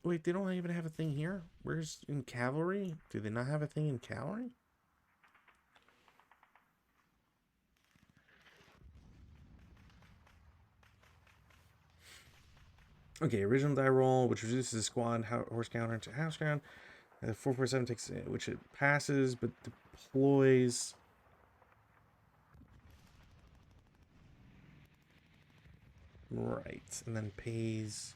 wait, they don't even have a thing here? Where's in cavalry? Do they not have a thing in cavalry? Okay, original die roll, which reduces the squad horse counter to house ground. 447 takes, which it passes, but deploys. Right, and then pays.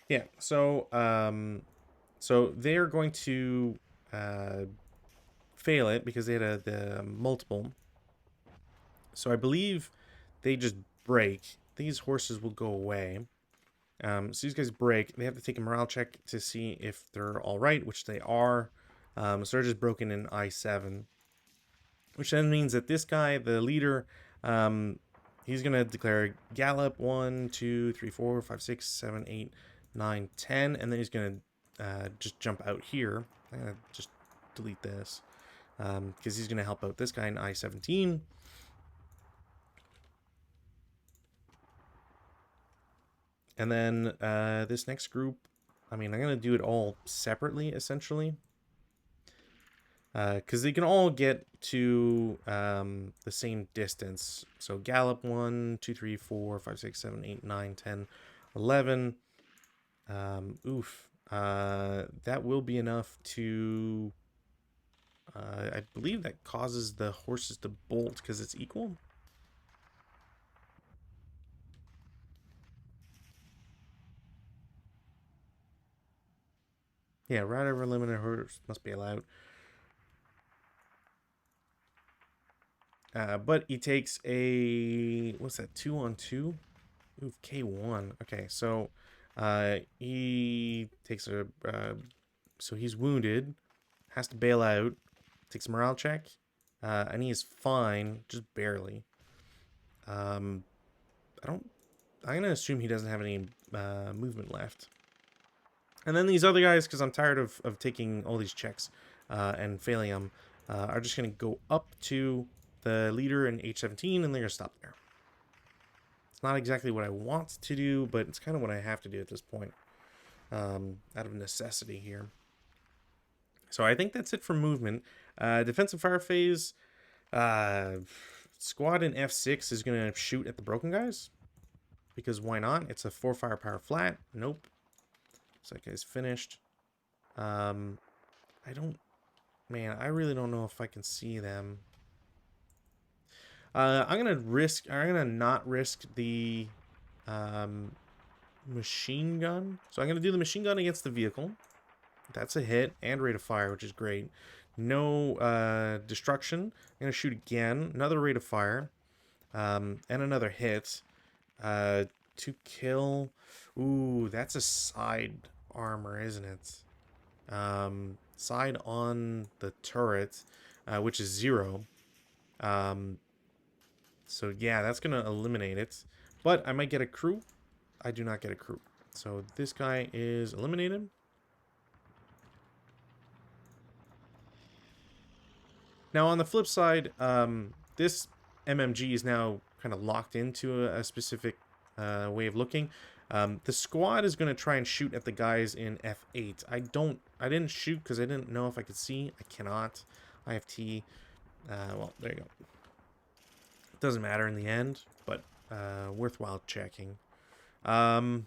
Yeah, so they're going to uh, fail it because they had the multiple. So I believe they just break. These horses will go away. So these guys break. They have to take a morale check to see if they're all right, which they are. So they're just broken in I7, which then means that this guy, the leader, he's gonna declare gallop 1, 2, 3, 4, 5, 6, 7, 8, 9, 10, and then he's gonna just jump out here. I'm gonna just delete this because he's gonna help out this guy in I-17. And then this next group, I mean, I'm going to do it all separately, essentially. Because they can all get to the same distance. So gallop 1, 2, 3, 4, 5, 6, 7, 8, 9, 10, 11. Oof. That will be enough to... I believe that causes the horses to bolt because it's equal. Yeah, right over limited horse must be allowed. But he takes a... What's that? 2 on 2? Ooh, K1. Okay, so he takes a... so he's wounded. Has to bail out. Takes a morale check. And he is fine, just barely. Um, I don't... I'm going to assume he doesn't have any movement left. And then these other guys, because I'm tired of taking all these checks and failing them, are just going to go up to the leader in H17, and they're going to stop there. It's not exactly what I want to do, but it's kind of what I have to do at this point, out of necessity here. So I think that's it for movement. Defensive fire phase, squad in F6 is going to shoot at the broken guys, because why not? It's a 4 firepower flat. Nope. So that guy's finished. I don't... Man, I really don't know if I can see them. I'm gonna not risk the machine gun. So I'm gonna do the machine gun against the vehicle. That's a hit and rate of fire, which is great. No destruction. I'm gonna shoot again. Another rate of fire. And another hit. To kill. Ooh, that's a side armor, isn't it? Side on the turret, which is 0. So yeah, that's going to eliminate it. But I might get a crew. I do not get a crew. So this guy is eliminated. Now on the flip side, this MMG is now kind of locked into a specific way of looking. The squad is going to try and shoot at the guys in F8. I didn't shoot because I didn't know if I could see. I cannot. IFT. Well, there you go. Doesn't matter in the end, but worthwhile checking. I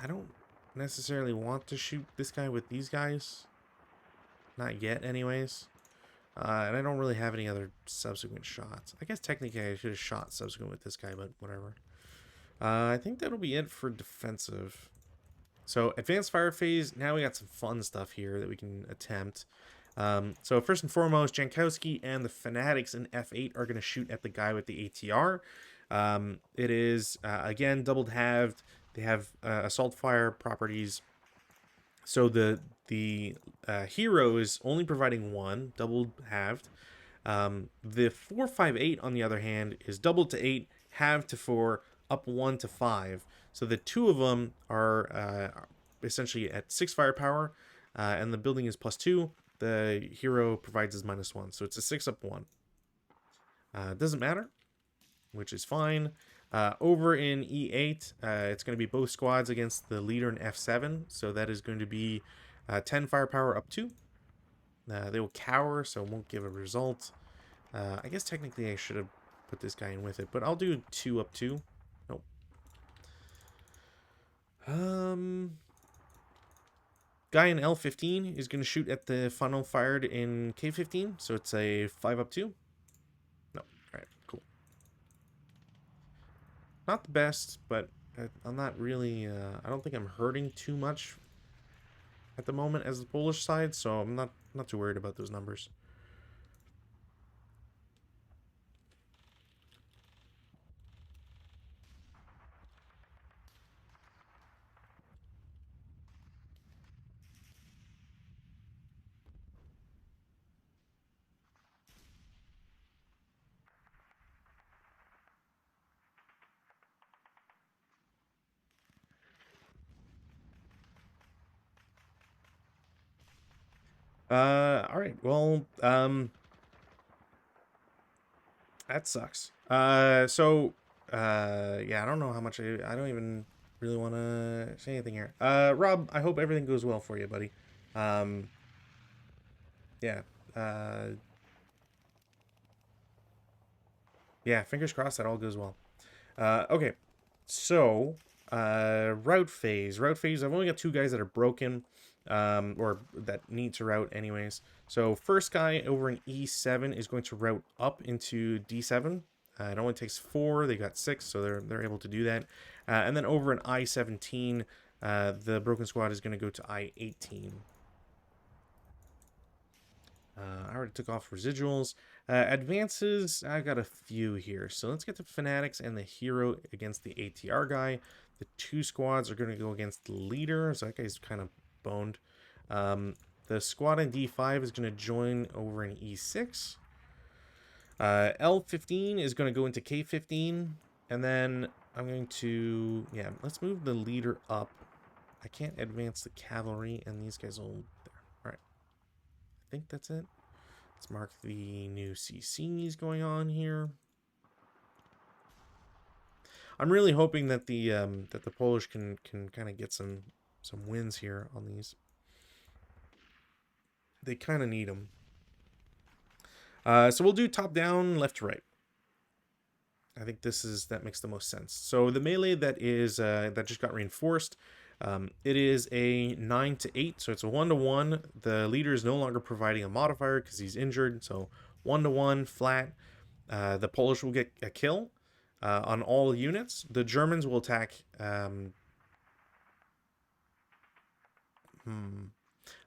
don't necessarily want to shoot this guy with these guys. Not yet, anyways. And I don't really have any other subsequent shots. I guess technically I should have shot subsequent with this guy, but whatever. I think that'll be it for defensive. So advanced fire phase, now we got some fun stuff here that we can attempt. So first and foremost, Jankowski and the Fanatics in F8 are going to shoot at the guy with the ATR. It is, again, doubled halved. They have assault fire properties. So the hero is only providing 1, doubled halved. The 458 on the other hand is doubled to 8, halved to 4, up 1 to 5. So the two of them are essentially at 6 firepower, and the building is +2. The hero provides is -1, so it's a 6 up 1. Doesn't matter. which is fine. Over in E8, it's going to be both squads against the leader in F7, so that is going to be 10 firepower up 2. They will cower, so it won't give a result. I guess technically I should have put this guy in with it, but I'll do 2 up 2. Nope. Guy in L15 is going to shoot at the funnel fired in K15, so it's a 5 up 2. No. Alright, cool. Not the best, but I'm not really, I don't think I'm hurting too much at the moment as the Polish side, so I'm not too worried about those numbers. Alright, well, that sucks. Yeah, I don't know how much I don't even really want to say anything here. Rob, I hope everything goes well for you, buddy. Yeah, yeah, fingers crossed that all goes well. Okay, so, route phase. Route phase, I've only got 2 guys that are broken, or that need to route anyways. So, first guy over in E7 is going to route up into D7. It only takes 4, they got 6, so they're able to do that. And then over in I-17, the broken squad is going to go to I-18. I already took off residuals. Advances, I got a few here. So let's get the Fanatics and the Hero against the ATR guy. The 2 squads are going to go against the leader. So that guy's kind of boned. The squad in D5 is going to join over in E6. L15 is going to go into K15. And then I'm going to... Yeah, let's move the leader up. I can't advance the cavalry, and these guys will... There. All right. I think that's it. Let's mark the new CCs going on here. I'm really hoping that the Polish can kind of get some wins here on these. They kind of need them. So we'll do top down, left to right. I think that makes the most sense. So the melee that is that just got reinforced. It is a 9 to 8, so it's a 1-to-1. The leader is no longer providing a modifier because he's injured, so 1-to-1 flat. The Polish will get a kill on all units. The Germans will attack. I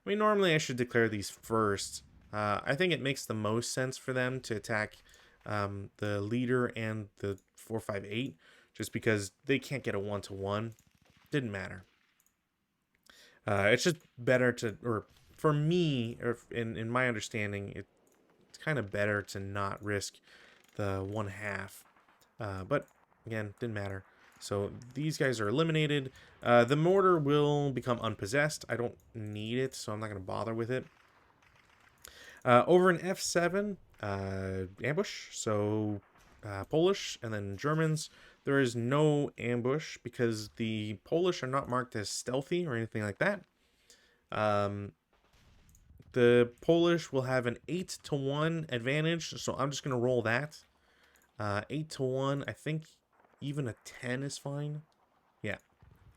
mean, normally I should declare these first. I think it makes the most sense for them to attack the leader and the 458, just because they can't get a 1-to-1. Didn't matter. It's just better to, or for me, or in my understanding, it's kind of better to not risk the 1/2. But again, didn't matter. So these guys are eliminated. The mortar will become unpossessed. I don't need it, so I'm not going to bother with it. Over in F7, ambush. So Polish and then Germans. There is no ambush because the Polish are not marked as stealthy or anything like that. The Polish will have an 8-to-1 advantage, so I'm just going to roll that. 8-to-1, I think even a 10 is fine. Yeah.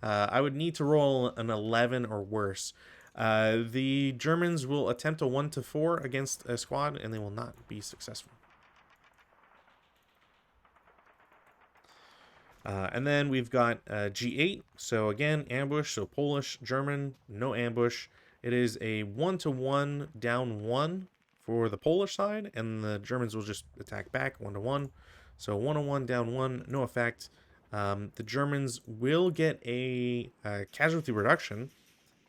I would need to roll an 11 or worse. The Germans will attempt a 1-to-4 against a squad, and they will not be successful. And then we've got G8. So again, ambush. So Polish, German, no ambush. It is a 1-to-1 down 1 for the Polish side, and the Germans will just attack back 1-to-1. So 1-to-1 down 1, no effect. The Germans will get a casualty reduction,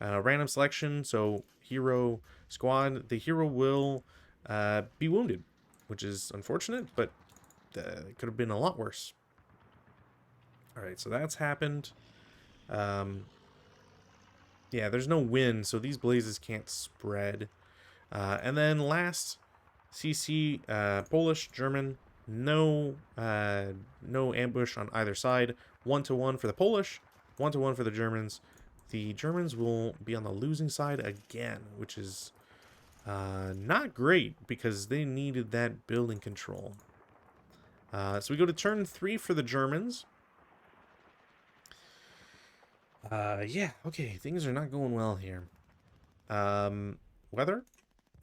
random selection. So hero squad, the hero will be wounded, which is unfortunate, but it could have been a lot worse. Alright, so that's happened. Yeah, there's no wind, so these blazes can't spread. And then last, CC, Polish, German. No, no ambush on either side. 1-1 for the Polish, 1-1 for the Germans. The Germans will be on the losing side again, which is not great because they needed that building control. So we go to turn 3 for the Germans. Yeah, okay, things are not going well here. Weather,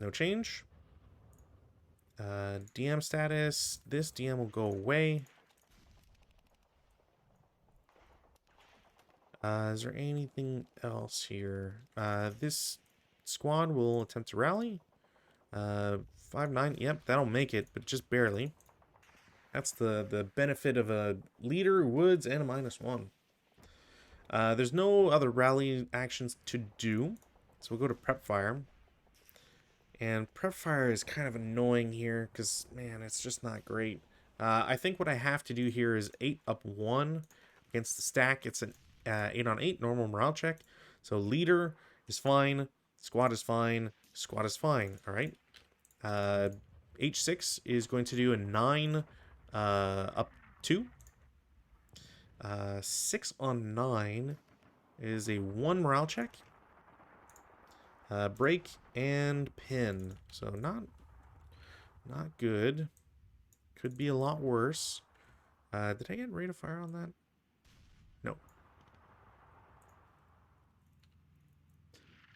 no change. DM status, this DM will go away. Is there anything else here? This squad will attempt to rally. 5-9, yep, that'll make it, but just barely. That's the benefit of a leader, Woods, and a -1. There's no other rally actions to do, so we'll go to prep fire. And prep fire is kind of annoying here, because, man, it's just not great. I think what I have to do here is 8-1 against the stack. It's an 8-on-8 normal morale check. So leader is fine, squad is fine, squad is fine, alright? H6 is going to do a 9 up 2. 6-on-9 is a 1 morale check. Break and pin. So not good. Could be a lot worse. Did I get rate of fire on that? No.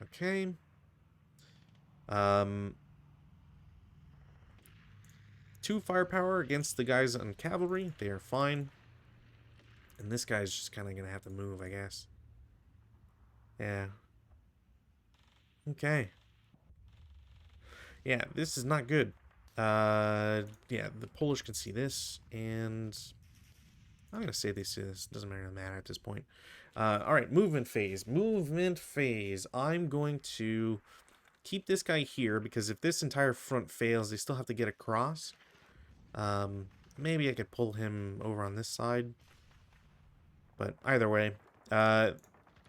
Okay. 2 firepower against the guys on cavalry. They are fine. And this guy's just kind of going to have to move, I guess. Yeah. Okay. Yeah, this is not good. Yeah, the Polish can see this, and I'm going to say they see this. Doesn't matter at this point. Alright, movement phase. Movement phase. I'm going to keep this guy here, because if this entire front fails, they still have to get across. Maybe I could pull him over on this side. But either way,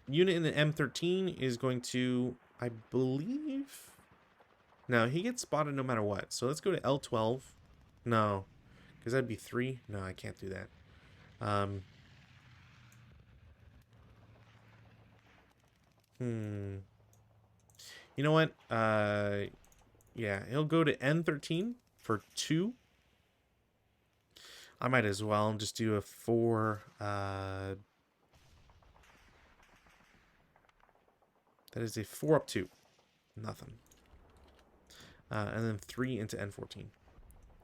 unit in the M13 is going to, I believe... No, he gets spotted no matter what. So let's go to L12. No, because that'd be 3. No, I can't do that. You know what? Yeah, he'll go to N13 for 2. I might as well just do a 4. That is a 4-2. Nothing. And then 3 into N14.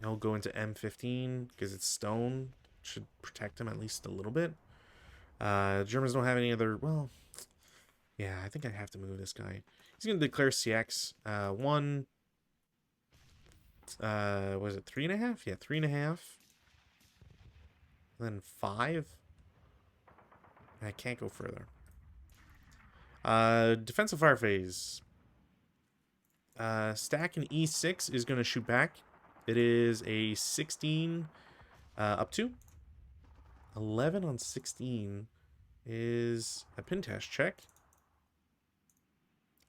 He'll go into M15 because it's stone. Should protect him at least a little bit. Germans don't have any other... Well, yeah, I think I have to move this guy. He's going to declare CX. 1... was it 3.5? Yeah, 3.5. Then 5. I can't go further. Defensive fire phase. Stack in E6 is going to shoot back. It is a 16 up to. 11 on 16 is a pin test check.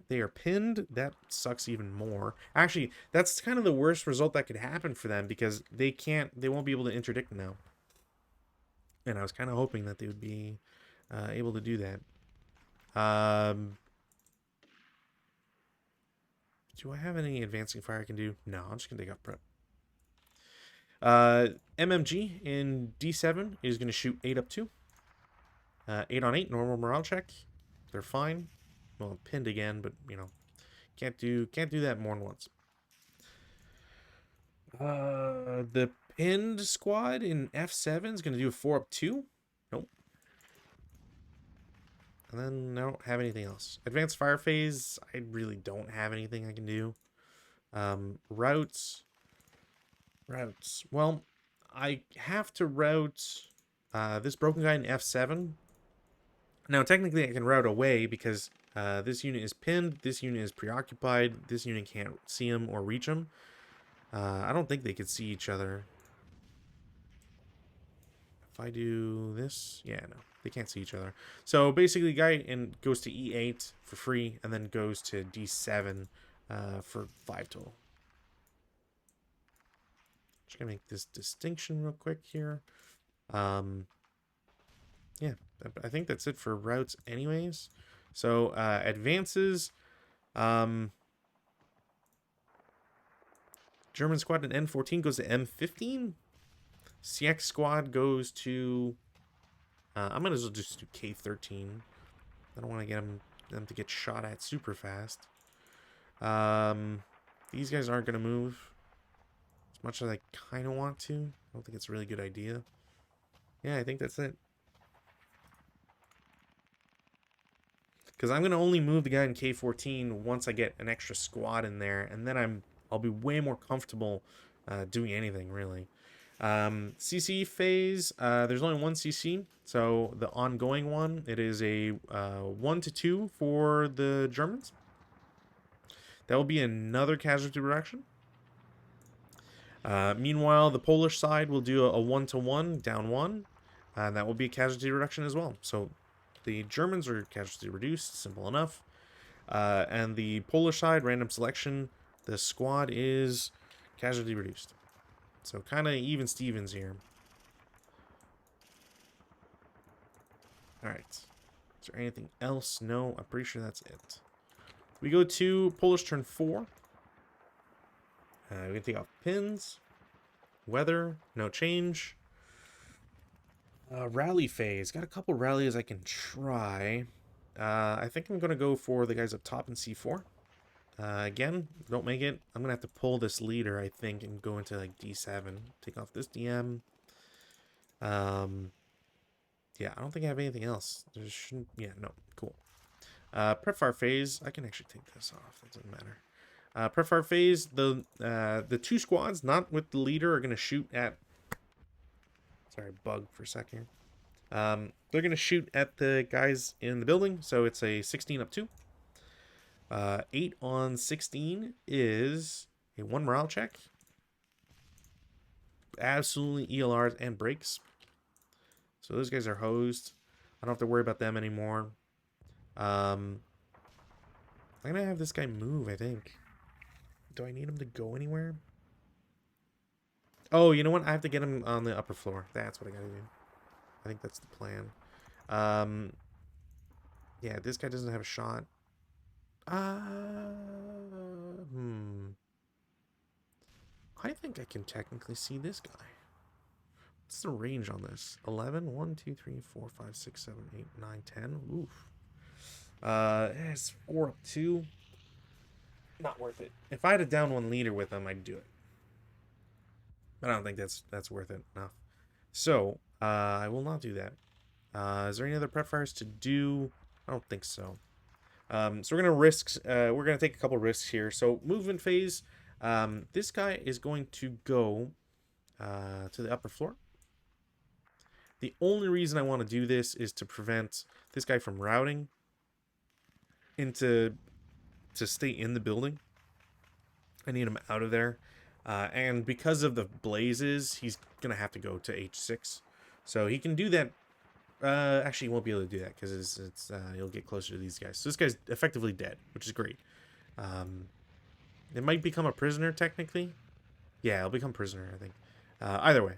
They are pinned. That sucks even more. Actually, that's kind of the worst result that could happen for them, because they won't be able to interdict now. And I was kind of hoping that they would be able to do that. Do I have any advancing fire I can do? No, I'm just going to take out prep. MMG in D7 is going to shoot 8 up 2. 8-on-8, normal morale check. They're fine. Well, pinned again, but, you know, can't do that more than once. The pinned squad in F7 is going to do a 4 up 2. Nope. And then I don't have anything else. Advanced fire phase, I really don't have anything I can do. Routes. Well, I have to route this broken guy in F7. Now, technically, I can route away because this unit is pinned, this unit is preoccupied, this unit can't see him or reach him. I don't think they could see each other. If I do this, yeah, no, they can't see each other. So basically, guy goes to E8 for free, and then goes to D7 for 5 total. Just gonna make this distinction real quick here. Yeah, I think that's it for routes anyways. So advances. German squad in N14 goes to M15. CX squad goes to... I'm going to just do K13. I don't want to get them to get shot at super fast. These guys aren't going to move as much as I kind of want to. I don't think it's a really good idea. Yeah, I think that's it. Because I'm going to only move the guy in K14 once I get an extra squad in there. And then I'll be way more comfortable doing anything, really. CC phase, there's only one CC. So the ongoing one, it is a 1 to 2 for the Germans. That will be another casualty reduction. Meanwhile, the Polish side will do a 1 to 1, down 1. And that will be a casualty reduction as well. So the Germans are casualty reduced, simple enough. And the Polish side, random selection, the squad is casualty reduced. So kind of even Stevens here. Alright. Is there anything else? No, I'm pretty sure that's it. We go to Polish turn 4. We can take off pins. Weather, no change. Rally phase. Got a couple rallies I can try. I think I'm going to go for the guys up top in C4. Again, don't make it. I'm going to have to pull this leader, I think, and go into like D7. Take off this DM. Yeah, I don't think I have anything else. There shouldn't... Yeah, no. Cool. Prep-fire phase. I can actually take this off. That doesn't matter. Prep-fire phase. The two squads, not with the leader, are going to shoot at... Sorry, bug for a second. They're going to shoot at the guys in the building, so it's a 16 up 2. 8 on 16 is a 1 morale check. Absolutely ELRs and breaks. So those guys are hosed. I don't have to worry about them anymore. I'm going to have this guy move, I think. Do I need him to go anywhere? Oh, you know what? I have to get him on the upper floor. That's what I got to do. I think that's the plan. Yeah, this guy doesn't have a shot. I think I can technically see this guy. What's the range on this? 11? 1, 2, 3, 4, 5, 6, 7, 8, 9, 10. Oof. It's 4 up 2. Not worth it. If I had a down 1 leader with him, I'd do it. But I don't think that's worth it enough. So, I will not do that. Is there any other prep fires to do? I don't think so. So we're gonna take a couple risks here. So movement phase, this guy is going to go to the upper floor. The only reason I want to do this is to prevent this guy from routing to stay in the building. I need him out of there. And because of the blazes, he's gonna have to go to H6. So he can do that. Actually, he won't be able to do that because he'll get closer to these guys. So this guy's effectively dead, which is great. It might become a prisoner technically. Yeah, it'll become prisoner, I think. Either way,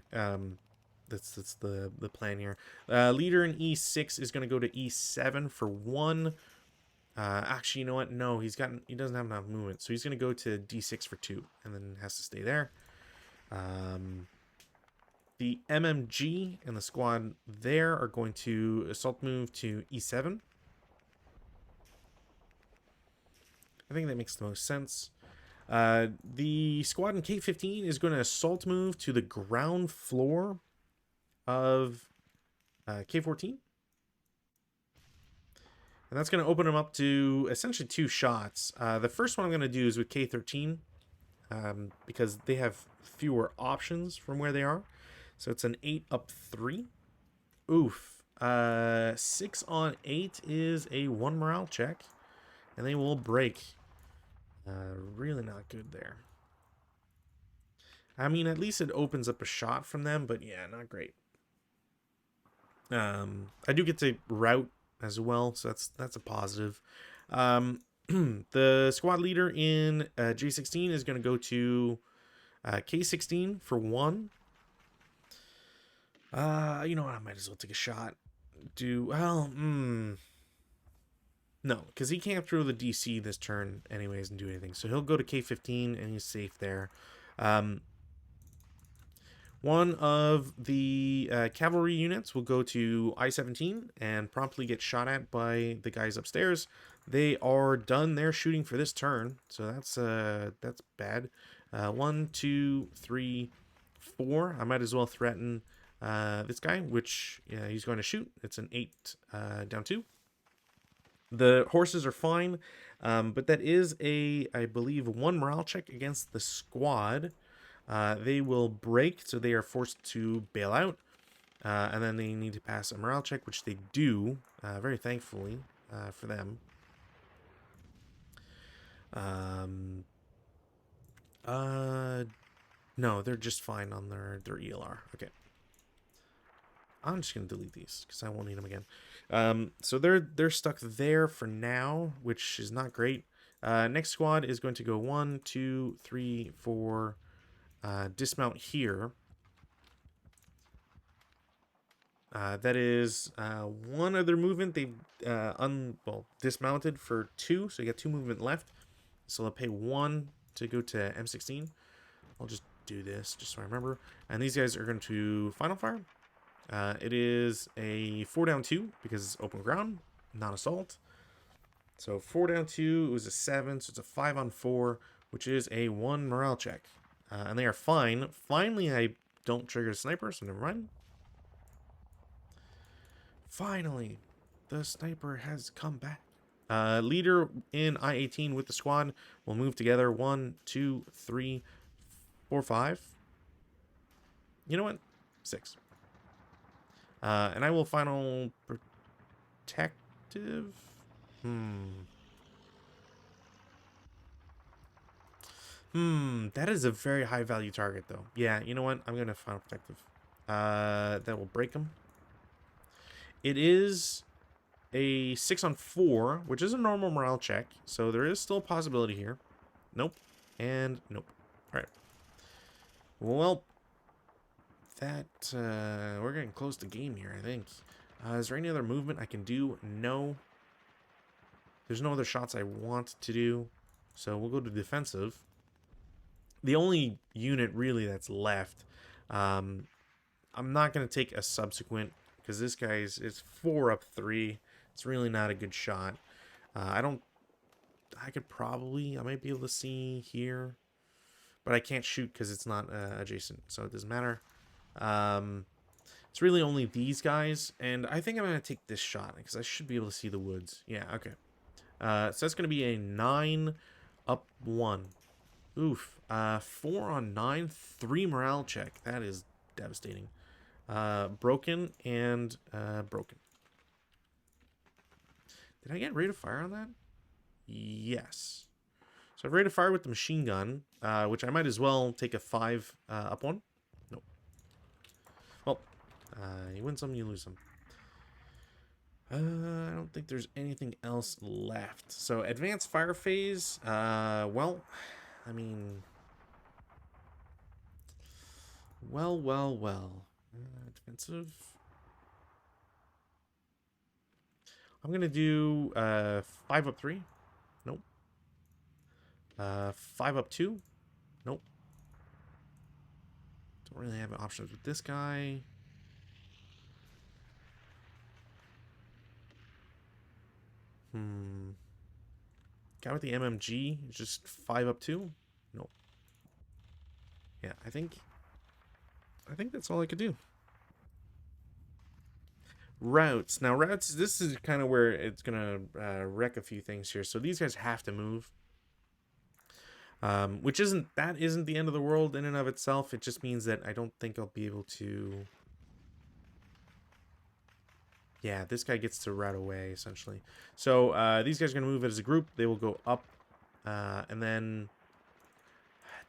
that's the plan here. Leader in E6 is going to go to E7 for 1. Actually, you know what? No, he doesn't have enough movement, so he's going to go to D6 for 2, and then has to stay there. The MMG and the squad there are going to assault move to E7. I think that makes the most sense. The squad in K15 is going to assault move to the ground floor of K14. And that's going to open them up to essentially 2 shots. The first one I'm going to do is with K13 because they have fewer options from where they are. So it's an 8 up 3. Oof. 6 on 8 is a 1 morale check. And they will break. Really not good there. I mean, at least it opens up a shot from them, but yeah, not great. I do get to route as well, so that's a positive. The squad leader in J16 is going to go to K16 for 1. You know what? I might as well take a shot. No, because he can't throw the DC this turn anyways and do anything. So he'll go to K15 and he's safe there. One of the cavalry units will go to I-17 and promptly get shot at by the guys upstairs. They are done their shooting for this turn, so that's bad. 1, 2, 3, 4. I might as well threaten this guy, which he's going to shoot. It's an 8 down 2. The horses are fine, but that is I believe, 1 morale check against the squad. They will break, so they are forced to bail out. And then they need to pass a morale check, which they do, very thankfully for them. No, they're just fine on their ELR. Okay. I'm just going to delete these because I won't need them again. So they're stuck there for now, which is not great. Next squad is going to go 1, 2, 3, 4... dismount here. That is one other movement. They dismounted for 2, so you got 2 movement left. So they'll pay 1 to go to M16. I'll just do this just so I remember. And these guys are going to final fire. It is a 4 down 2 because it's open ground, not assault. So 4 down 2, it was a 7, so it's a 5 on 4, which is a 1 morale check. And they are fine. Finally, I don't trigger the sniper, so never mind. Finally, the sniper has come back. Leader in I-18 with the squad will move together. 1, 2, 3, 4, 5. You know what? 6. And I will final protective. That is a very high value target, though. Yeah, you know what? I'm going to final protective. That will break him. It is a 6 on 4, which is a normal morale check. So there is still a possibility here. Nope. And nope. All right. Well, we're getting close to game here, I think. Is there any other movement I can do? No. There's no other shots I want to do. So we'll go to defensive. The only unit really that's left, I'm not going to take a subsequent because this guy's is 4 up 3. It's really not a good shot. I might be able to see here, but I can't shoot because it's not adjacent, so it doesn't matter. It's really only these guys, and I think I'm going to take this shot because I should be able to see the woods. Yeah, okay. So that's going to be a 9 up 1. Oof. 4 on 9, 3 morale check. That is devastating. Broken and broken. Did I get rate of fire on that? Yes. So I've rate of fire with the machine gun, which I might as well take a 5 up 1. Nope. Well, you win some, you lose some. I don't think there's anything else left. So advanced fire phase, well, I mean, well. Defensive. I'm going to do 5 up 3. Nope. 5 up 2. Nope. Don't really have options with this guy. Guy with the MMG is just 5 up 2. Nope. Yeah, I think that's all I could do. Routes. Now, routes, this is kind of where it's going to wreck a few things here. So these guys have to move. Which isn't the end of the world in and of itself. It just means that I don't think I'll be able to... Yeah, this guy gets to route away, essentially. So these guys are going to move as a group. They will go up. And then...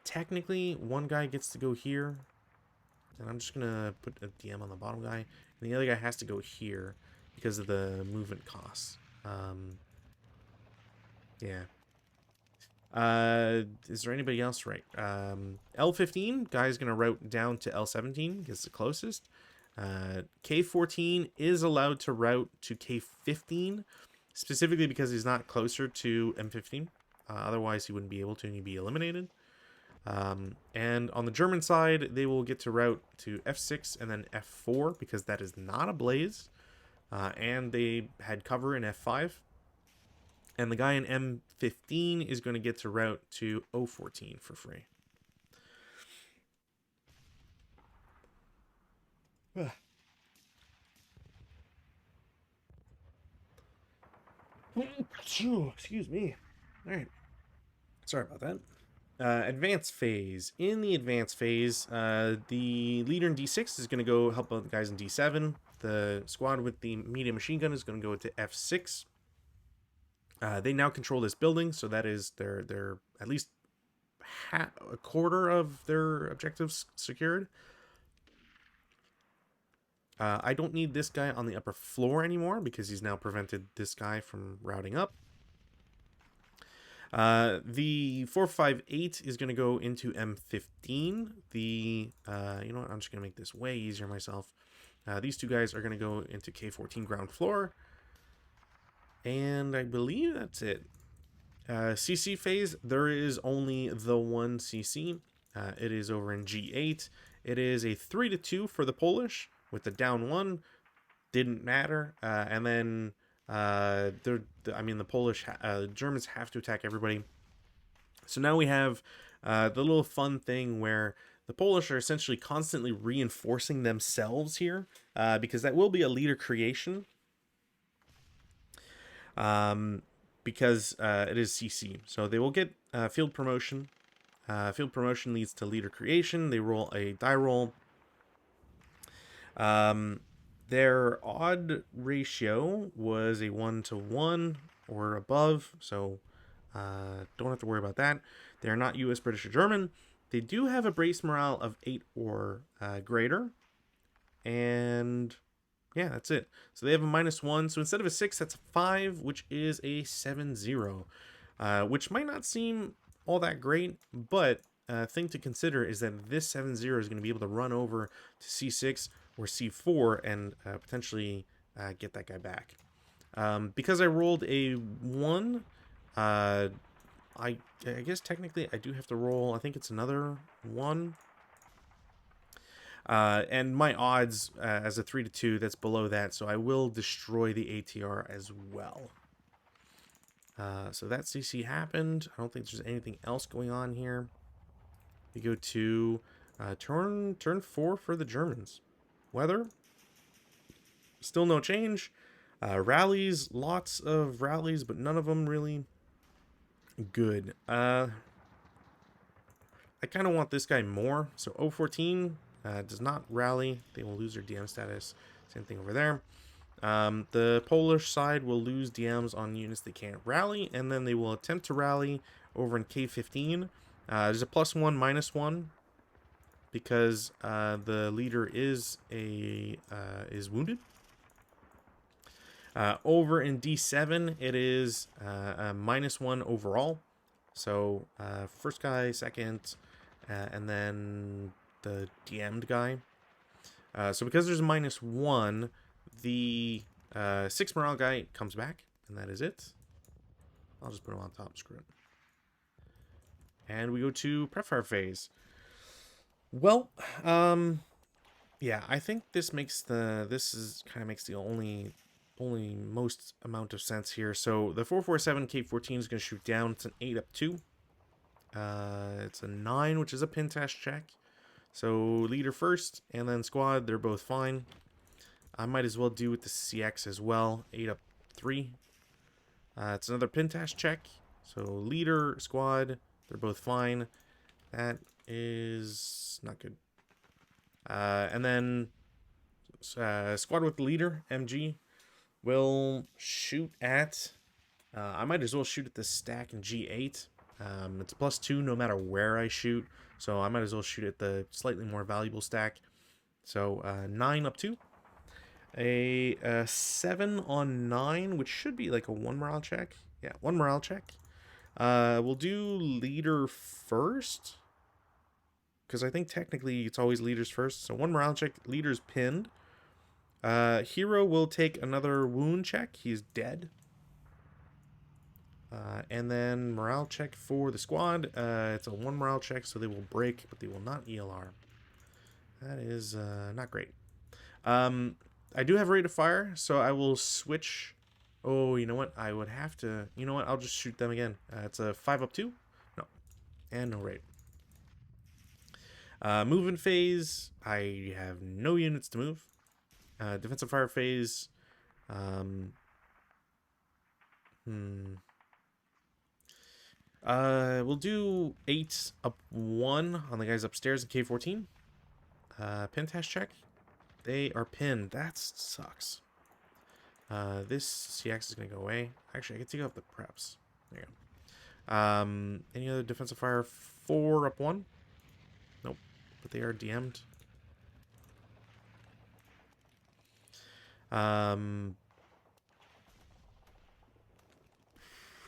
Technically, one guy gets to go here. And I'm just going to put a DM on the bottom guy. And the other guy has to go here because of the movement costs. Yeah. Is there anybody else? Right. L15, guy's going to route down to L17, gets the closest. K14 is allowed to route to K15, specifically because he's not closer to M15. Otherwise, he wouldn't be able to, and he'd be eliminated. And on the German side, they will get to route to F6 and then F4, because that is not a blaze. And they had cover in F5. And the guy in M15 is going to get to route to O14 for free. Excuse me. All right. Sorry about that. Advanced phase. In the advanced phase, the leader in D6 is going to go help out the guys in D7. The squad with the medium machine gun is going to go to F6. They now control this building, so that is their at least a quarter of their objectives secured. I don't need this guy on the upper floor anymore because he's now prevented this guy from routing up. The 458 is going to go into M15. You know what? I'm just going to make this way easier myself. These two guys are going to go into K14 ground floor. And I believe that's it. CC phase, there is only the one CC. It is over in G8. It is a 3-2 for the Polish with the down one. Didn't matter. And then the Polish, Germans have to attack everybody. So now we have the little fun thing where the Polish are essentially constantly reinforcing themselves here, because that will be a leader creation. Because it is CC. So they will get field promotion. Field promotion leads to leader creation. They roll a die roll. Their odd ratio was a 1-to-1 or above, so don't have to worry about that. They're not US, British, or German. They do have a brace morale of 8 or greater. And yeah, that's it. So they have a -1. So instead of a 6, that's a 5, which is a 7-0. Which might not seem all that great, but thing to consider is that this 7-0 is going to be able to run over to C6 or C4 and potentially get that guy back. Because I rolled a 1, I guess technically I do have to roll, I think it's another 1. And my odds as a 3-2, that's below that, so I will destroy the ATR as well. So that CC happened. I don't think there's anything else going on here. We go to turn 4 for the Germans. Weather, still no change. Rallies, lots of rallies, but none of them really good. I kind of want this guy more. So O14 does not rally. They will lose their DM status. Same thing over there. The Polish side will lose DMs on units they can't rally, and then they will attempt to rally over in K15. There's a +1, -1 because the leader is wounded. Over in D7, it is a -1 overall. So first guy, second, and then the DM'd guy. So because there's a -1, the 6 morale guy comes back, and that is it. I'll just put him on top, screw it. And we go to prefire phase. Well, yeah, I think this makes the only most amount of sense here. So the 447 K14 is going to shoot down. It's an 8-2. It's a 9, which is a pin test check. So leader first, and then squad, they're both fine. I might as well do with the CX as well. 8-3. It's another pin test check. So leader, squad, they're both fine. That is not good. And then squad with the leader, MG, will shoot at... I might as well shoot at the stack in G8. It's +2 no matter where I shoot. So I might as well shoot at the slightly more valuable stack. So 9-2. A 7 on 9, which should be like a 1 morale check. Yeah, 1 morale check. We'll do leader first, because I think technically it's always leaders first. So 1 morale check, leader's pinned. Hero will take another wound check. He's dead. And then morale check for the squad. It's a 1 morale check, so they will break, but they will not ELR. That is not great. I do have rate of fire, so I will switch. Oh, you know what? I would have to. You know what? I'll just shoot them again. It's a 5 up 2. No, and no rate. Movement phase. I have no units to move. Defensive fire phase. We'll do 8 up 1 on the guys upstairs in K14. Pin test check. They are pinned. That sucks. This CX is gonna go away. Actually, I can take off the preps. There you go. Any other defensive fire? 4 up 1. Nope. But they are DM'd.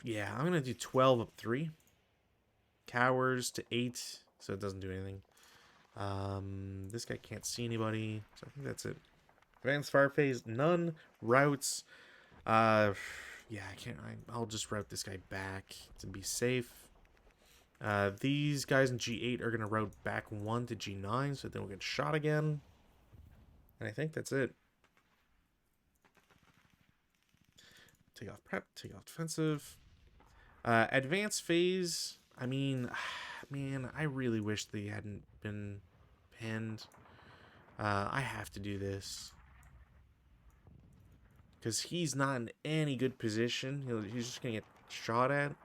Yeah, I'm gonna do 12 up 3. Cowards to 8, so it doesn't do anything. This guy can't see anybody, so I think that's it. Advanced fire phase, none. Routes. Yeah, I can't. I'll just route this guy back to be safe. These guys in G8 are gonna route back 1 to G9, so they don't get shot again. And I think that's it. Take off prep, take off defensive. Advanced phase. I mean, man, I really wish they hadn't been pinned. I have to do this. Because he's not in any good position. He's just going to get shot at.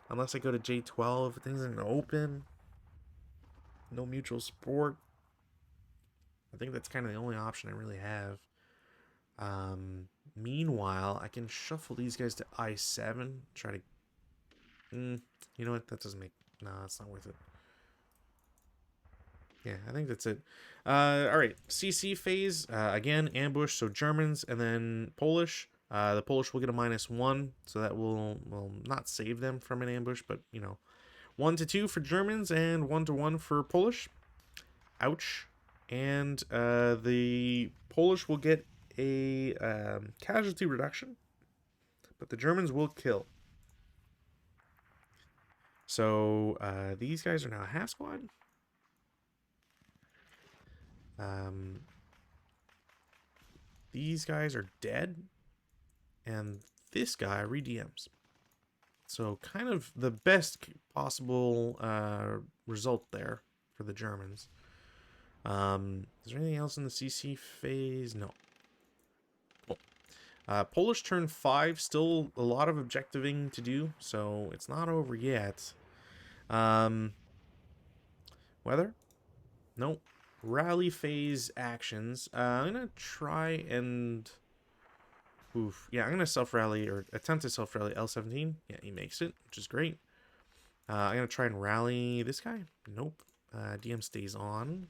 Unless I go to J12. Things are open. No mutual support. I think that's kind of the only option I really have. Meanwhile, I can shuffle these guys to I7. Try to... you know what? That doesn't make... Nah, it's not worth it. Yeah, I think that's it. Alright, CC phase. Again, ambush, so Germans, and then Polish. The Polish will get a -1, so that will not save them from an ambush, but, you know. 1 to 2 for Germans, and 1 to 1 for Polish. Ouch. And the Polish will get a casualty reduction, but the Germans will kill. So these guys are now half squad. These guys are dead, and this guy re-DMs. So kind of the best possible result there for the Germans. Is there anything else in the CC phase? No. Cool. Polish turn 5, still a lot of objectiving to do, so it's not over yet. Weather? Nope. Rally phase actions. I'm gonna try and... Oof. Yeah, I'm gonna self-rally, or attempt to self-rally L17. Yeah, he makes it, which is great. I'm gonna try and rally this guy. Nope. DM stays on.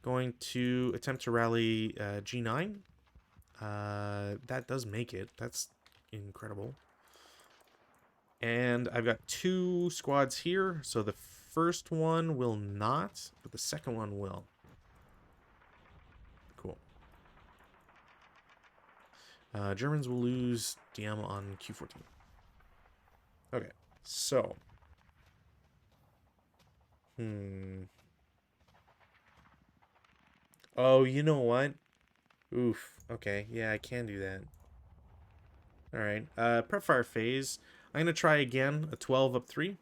Going to attempt to rally G9. That does make it. That's incredible. And I've got 2 squads here, so the first one will not, but the second one will. Cool. Germans will lose DM on Q14. Okay, so. Oh, you know what? Oof. Okay, yeah, I can do that. Alright, prep fire phase. I'm going to try again, a 12 up 3.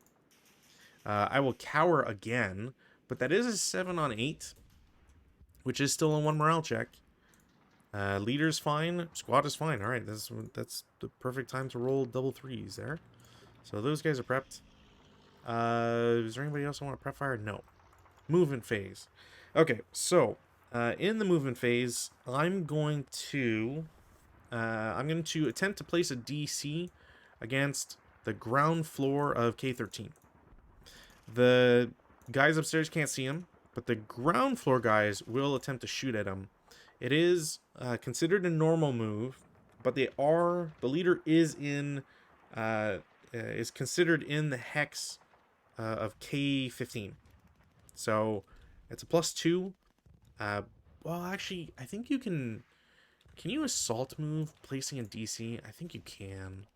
I will cower again, but that is a 7 on 8, which is still a 1 morale check. Leader's fine, squad is fine. All right, that's the perfect time to roll double 3s there. So those guys are prepped. Is there anybody else I want to prep fire? No. Movement phase. Okay, so in the movement phase, I'm going to attempt to place a DC against the ground floor of K13. The guys upstairs can't see him, but the ground floor guys will attempt to shoot at him. It is considered a normal move, but the leader is in is considered in the hex of K15. So it's a +2. Well, actually, I think you can. Can you assault move placing a DC? I think you can.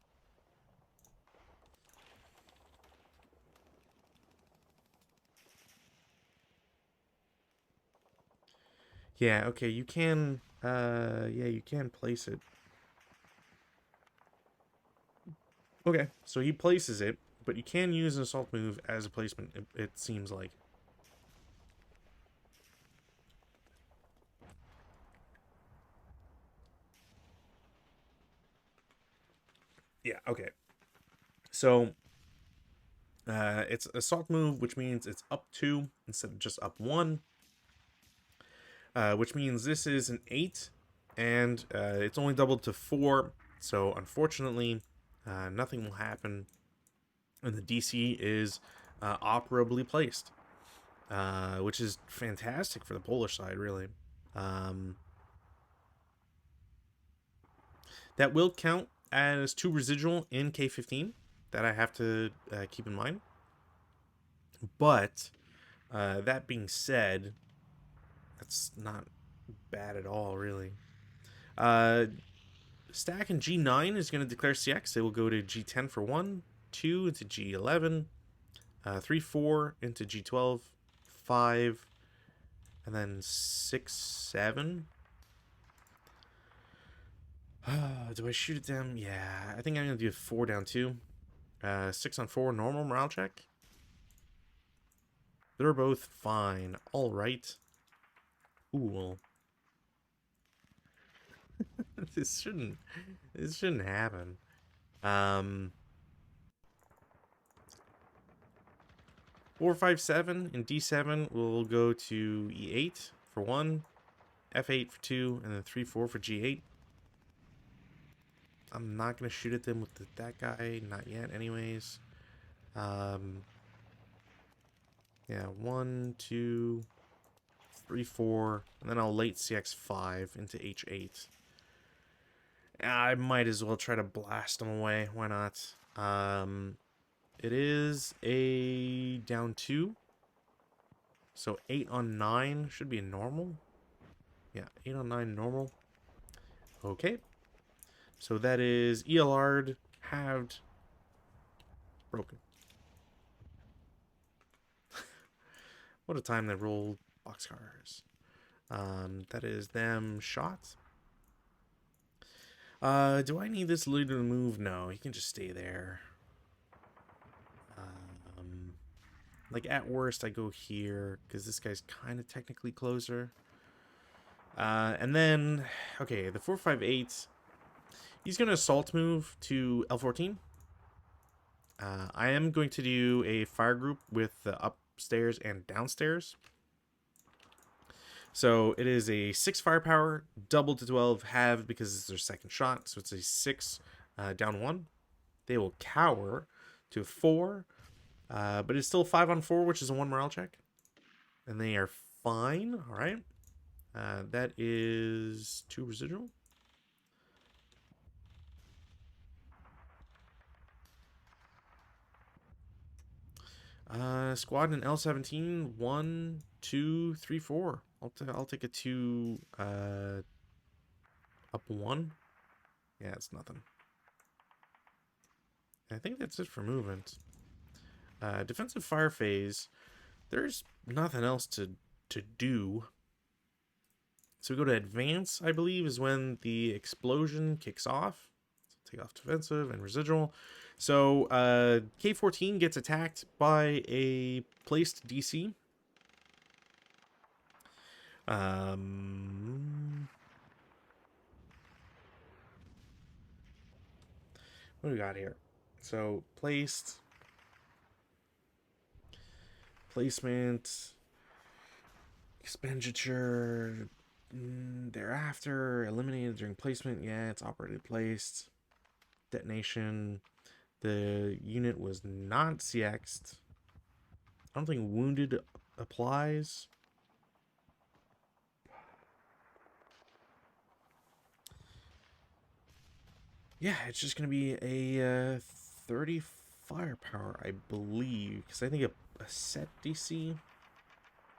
Yeah, okay, you can. Yeah, you can place it. Okay, so he places it, but you can use an assault move as a placement, it seems like. Yeah, okay. So, it's assault move, which means it's up 2 instead of just up 1. Which means this is an 8, and it's only doubled to 4. So, unfortunately, nothing will happen, and the DC is operably placed, which is fantastic for the Polish side, really. Um, that will count as 2 residual in K15 that I have to keep in mind. But that being said, that's not bad at all, really. Stack in G9 is going to declare CX. It will go to G10 for 1, 2 into G11, 3, 4 into G12, 5, and then 6, 7. Do I shoot at them? Yeah, I think I'm going to do a 4 down 2. 6 on 4, normal morale check. They're both fine. All right. Cool. this shouldn't happen. Um 4, 5, 7 and D7 will go to E8 for 1, F8 for 2, and then 3, 4 for G8. I'm not gonna shoot at them with that guy, not yet anyways. Yeah, 1, 2, 3, 4, and then I'll late CX5 into H8. I might as well try to blast them away. Why not? It is a down 2. So 8 on 9 should be a normal. Yeah, 8 on 9 normal. Okay. So that is ELR'd, halved, broken. What a time they rolled boxcars. That is them shot. Do I need this leader to move? No, he can just stay there. Like, at worst, I go here, because this guy's kind of technically closer. And then, okay, the 458, he's going to assault move to L14. I am going to do a fire group with the upstairs and downstairs. So it is a 6 firepower, doubled to 12, halved because it's their second shot. So it's a 6 down 1. They will cower to 4. But it's still 5 on 4, which is a 1 morale check. And they are fine. All right. That is 2 residual. Squad in L17, 1, 2, 3, 4. I'll take a 2 up 1. Yeah, it's nothing. I think that's it for movement. Defensive fire phase. There's nothing else to do. So we go to advance, I believe, is when the explosion kicks off. So take off defensive and residual. So K14 gets attacked by a placed DC. What do we got here? So placement, expenditure, thereafter, eliminated during placement. Yeah, it's operated placed. Detonation. The unit was not CX'd. I don't think wounded applies. Yeah, it's just going to be a 35 firepower, I believe, because I think a set DC,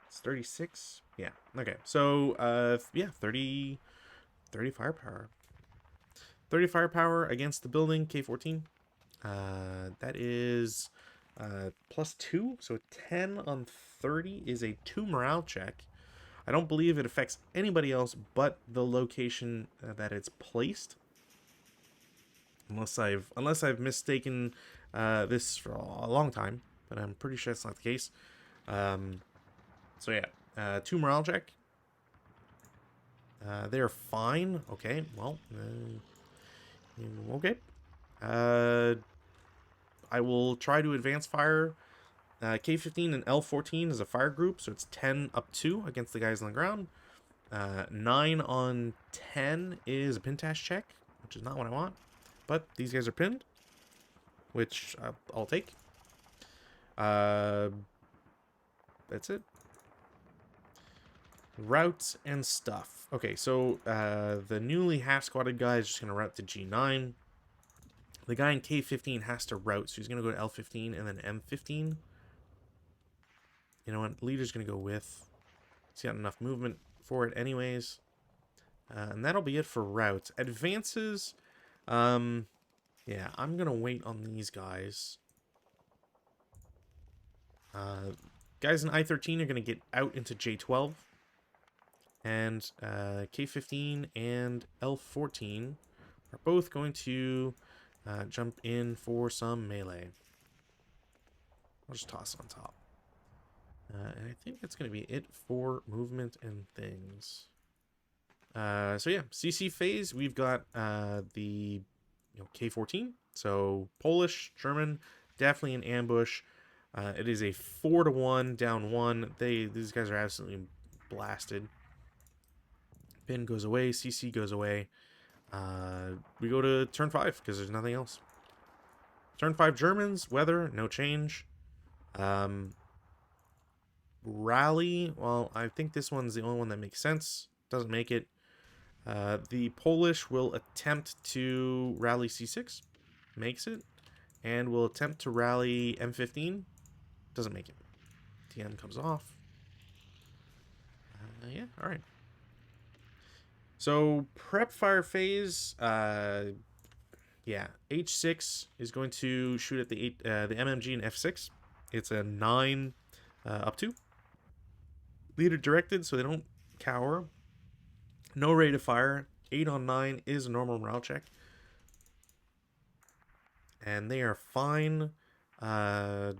it's 36. Yeah, okay. So, yeah, 30 firepower. 30 firepower against the building, K14. That is +2, so 10 on 30 is a 2 morale check. I don't believe it affects anybody else but the location that it's placed. Unless I've mistaken this for a long time, but I'm pretty sure that's not the case. So yeah, 2 morale check. They're fine. Okay, well, okay. I will try to advance fire. K15 and L14 is a fire group, so it's 10 up 2 against the guys on the ground. 9 on 10 is a pintash check, which is not what I want. But these guys are pinned, which I'll take. That's it. Routes and stuff. Okay, so the newly half-squatted guy is just going to route to G9. The guy in K15 has to route, so he's going to go to L15 and then M15. You know what? Leader's going to go with. He's got enough movement for it anyways. And that'll be it for routes. Advances, yeah, I'm going to wait on these guys. Guys in I-13 are going to get out into J12. And K-15 and L-14 are both going to jump in for some melee. I'll just toss on top. And I think that's going to be it for movement and things. So yeah, CC phase, we've got the K-14. So Polish, German, definitely an ambush. It is a 4-to-1, down 1. These guys are absolutely blasted. Pin goes away, CC goes away. We go to turn 5 because there's nothing else. Turn 5 Germans, weather, no change. Rally, well, I think this one's the only one that makes sense. Doesn't make it. The Polish will attempt to rally C6. Makes it. And will attempt to rally M15. Doesn't make it. TM comes off. Yeah, alright. So, prep fire phase, yeah, H6 is going to shoot at the MMG and F6. It's a 9 up 2. Leader directed, so they don't cower. No rate of fire. 8 on 9 is a normal morale check. And they are fine. It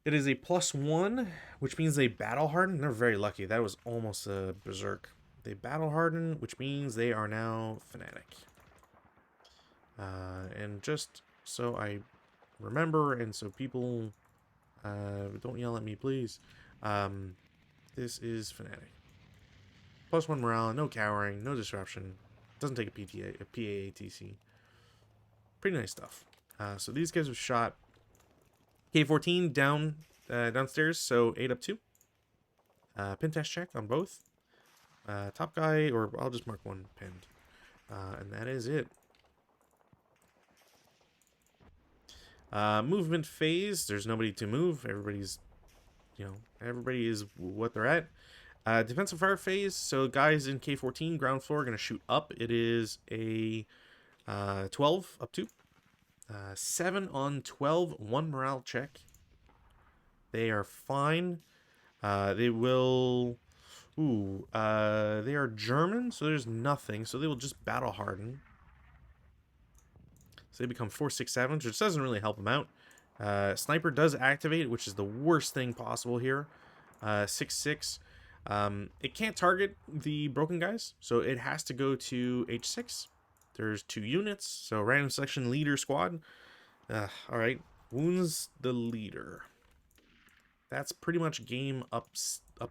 is a +1, which means they battle harden. They're very lucky. That was almost a berserk. They battle harden, which means they are now fanatic. And just so I remember, and so people don't yell at me, please. This is fanatic. +1 morale, no cowering, no disruption. Doesn't take a PAATC. Pretty nice stuff. So these guys have shot K14 down downstairs, so 8 up 2. Pin test check on both. Top guy, or I'll just mark 1 pinned. And that is it. Movement phase, there's nobody to move. Everybody's, everybody is what they're at. Defensive fire phase, so guys in K14, ground floor, are going to shoot up. It is a 12 up 2. 7 on 12, 1 morale check. They are fine. They will... Ooh, they are German, so there's nothing. So they will just battle harden. So they become 4-6-7, which doesn't really help them out. Sniper does activate, which is the worst thing possible here. 6-6. It can't target the broken guys, so it has to go to H6. There's 2 units, so random selection leader squad. Alright, wounds the leader. That's pretty much game up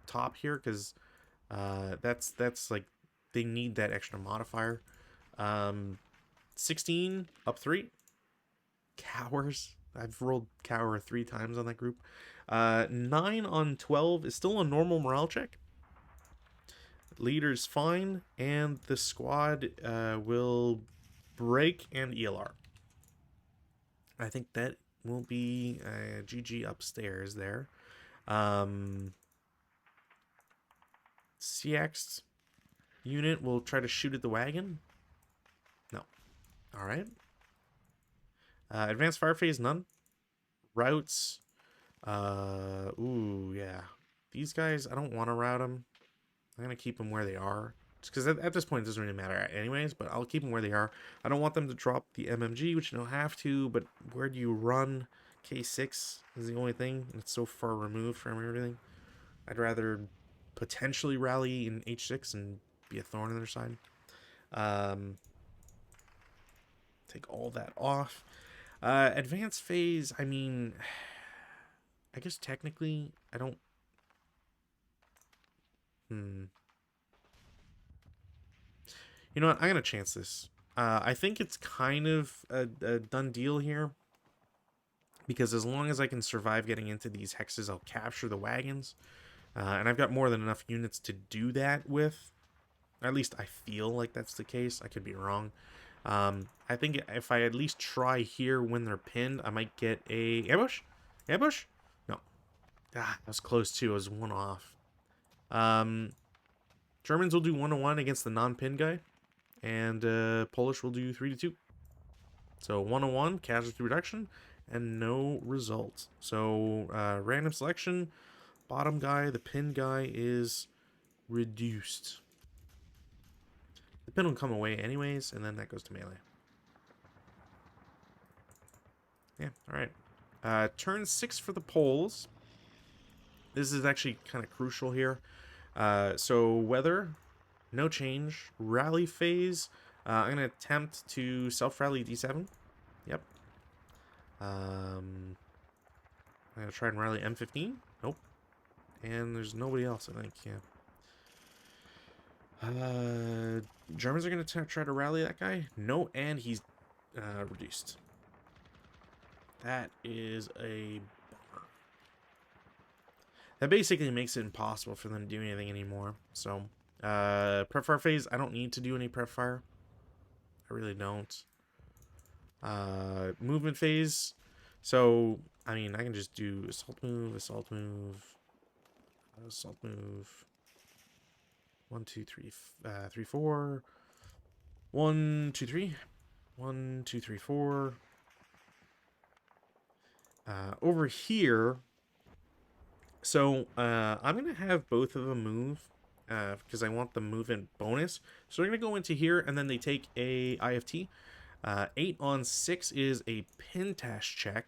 top here, because that's like, they need that extra modifier. 16 up 3. Cowers. I've rolled cower 3 times on that group. 9 on 12 is still a normal morale check. Leader's fine, and the squad will break and ELR. I think that will be GG upstairs there. CX unit will try to shoot at the wagon. No. All right. Advanced fire phase, none. Routes. Ooh, yeah. These guys, I don't want to route them. I'm going to keep them where they are. Just because at this point, it doesn't really matter anyways, but I'll keep them where they are. I don't want them to drop the MMG, which you don't have to, but where do you run? K6 is the only thing. It's so far removed from everything. I'd rather potentially rally in H6 and be a thorn on their side. Take all that off. Advanced phase, I mean, I guess technically I don't... You know what? I'm going to chance this. I think it's kind of a done deal here. Because as long as I can survive getting into these hexes, I'll capture the wagons. And I've got more than enough units to do that with. Or at least I feel like that's the case. I could be wrong. I think if I at least try here when they're pinned, I might get a... Ambush? Ambush? No. Ah, that was close too. I was one off. Germans will do 1-1 against the non-pin guy. And Polish will do 3-2. So 1-1, casualty reduction, and no result. So random selection, bottom guy, the pin guy is reduced. The pin will come away anyways, and then that goes to melee. Yeah, alright. Turn 6 for the Poles. This is actually kind of crucial here. So weather, no change. Rally phase, I'm going to attempt to self-rally D7. Yep. I'm going to try and rally M15. Nope. And there's nobody else, I think, yeah. Germans are going to try to rally that guy. No, and he's reduced. That is a bummer. That basically makes it impossible for them to do anything anymore. So, prep fire phase, I don't need to do any prep fire. I really don't. Movement phase. So, I mean, I can just do assault move, assault move, assault move. 1, 2, 3, 3, 4. 1, 2, 3. 1, 2, 3, 4. Over here, so I'm going to have both of them move because I want the movement bonus. So they're going to go into here, and then they take a IFT. 8 on 6 is a Pentash check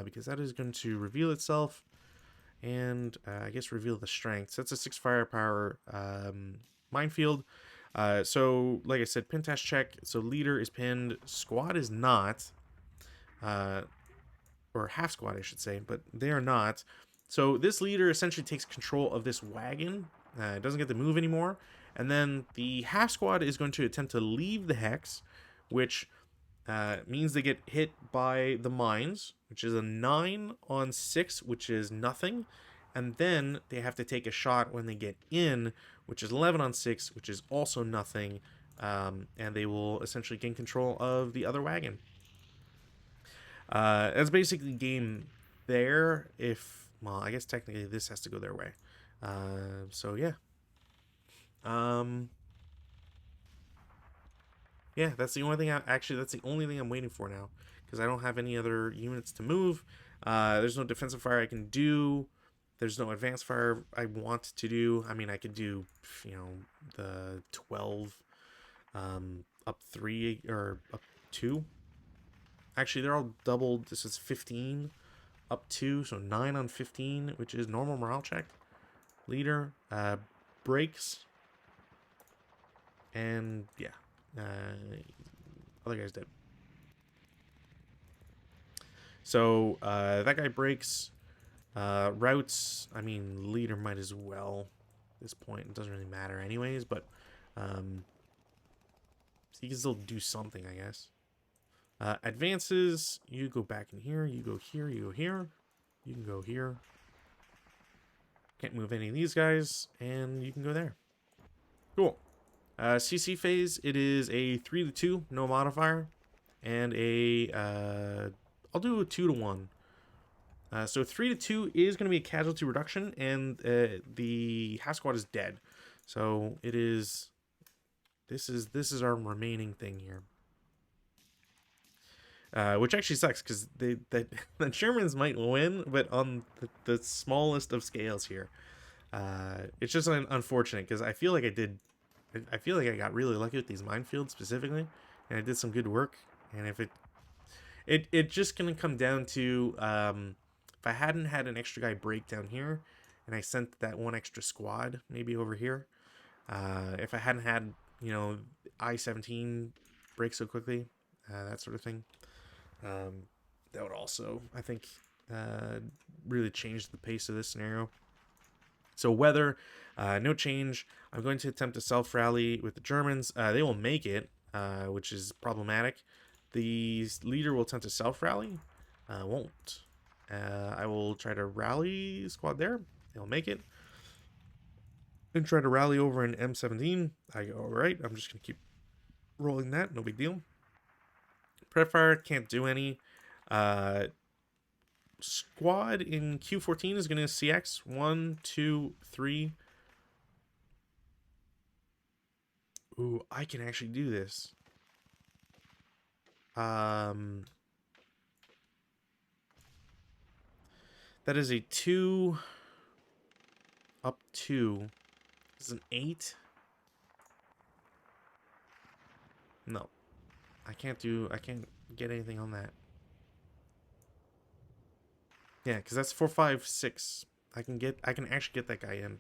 because that is going to reveal itself and I guess reveal the strength. So that's a 6 firepower minefield. So like I said, Pentash check. So leader is pinned, squad is not. Or half squad, I should say, but they are not. So this leader essentially takes control of this wagon. It doesn't get to move anymore. And then the half squad is going to attempt to leave the hex, which means they get hit by the mines, which is a 9 on 6, which is nothing. And then they have to take a shot when they get in, which is 11 on 6, which is also nothing. And they will essentially gain control of the other wagon. That's basically game there. Well, I guess technically this has to go their way. So yeah. Yeah, that's the only thing that's the only thing I'm waiting for now, because I don't have any other units to move. There's no defensive fire I can do. There's no advanced fire I want to do. I mean, I could do, the 12 up 3 or up 2. Actually, they're all doubled. This is 15 up 2, so 9 on 15, which is normal morale check. Leader breaks, and yeah, other guy's dead. So that guy breaks. Routes, I mean, leader might as well at this point. It doesn't really matter anyways, but so you can still do something, I guess. Advances, you go back in here, you go here, you go here, you can go here. Can't move any of these guys, and you can go there. Cool. CC phase, it is a 3-2, no modifier, and a I'll do a 2-to-1. So 3-to-2 is going to be a casualty reduction, and the half squad is dead. So it is. This is our remaining thing here. Which actually sucks because the Germans might win, but on the smallest of scales here. It's just unfortunate because I feel like I feel like I got really lucky with these minefields specifically, and I did some good work. And if it just gonna come down to if I hadn't had an extra guy break down here, and I sent that one extra squad maybe over here, if I hadn't had I-17 break so quickly, that sort of thing. That would also, I think, really change the pace of this scenario. So weather, no change. I'm going to attempt to self-rally with the Germans. They will make it, which is problematic. The leader will attempt to self-rally. Won't. I will try to rally squad there. They'll make it. And try to rally over in M17. I go, all right, I'm just going to keep rolling that. No big deal. Prep-fire, can't do any. Squad in Q14 is going to CX 1, 2, 3. Ooh, I can actually do this. That is a 2 up 2. This is an 8. No. I can't get anything on that. Yeah, because that's 4, 5, 6. I can actually get that guy in.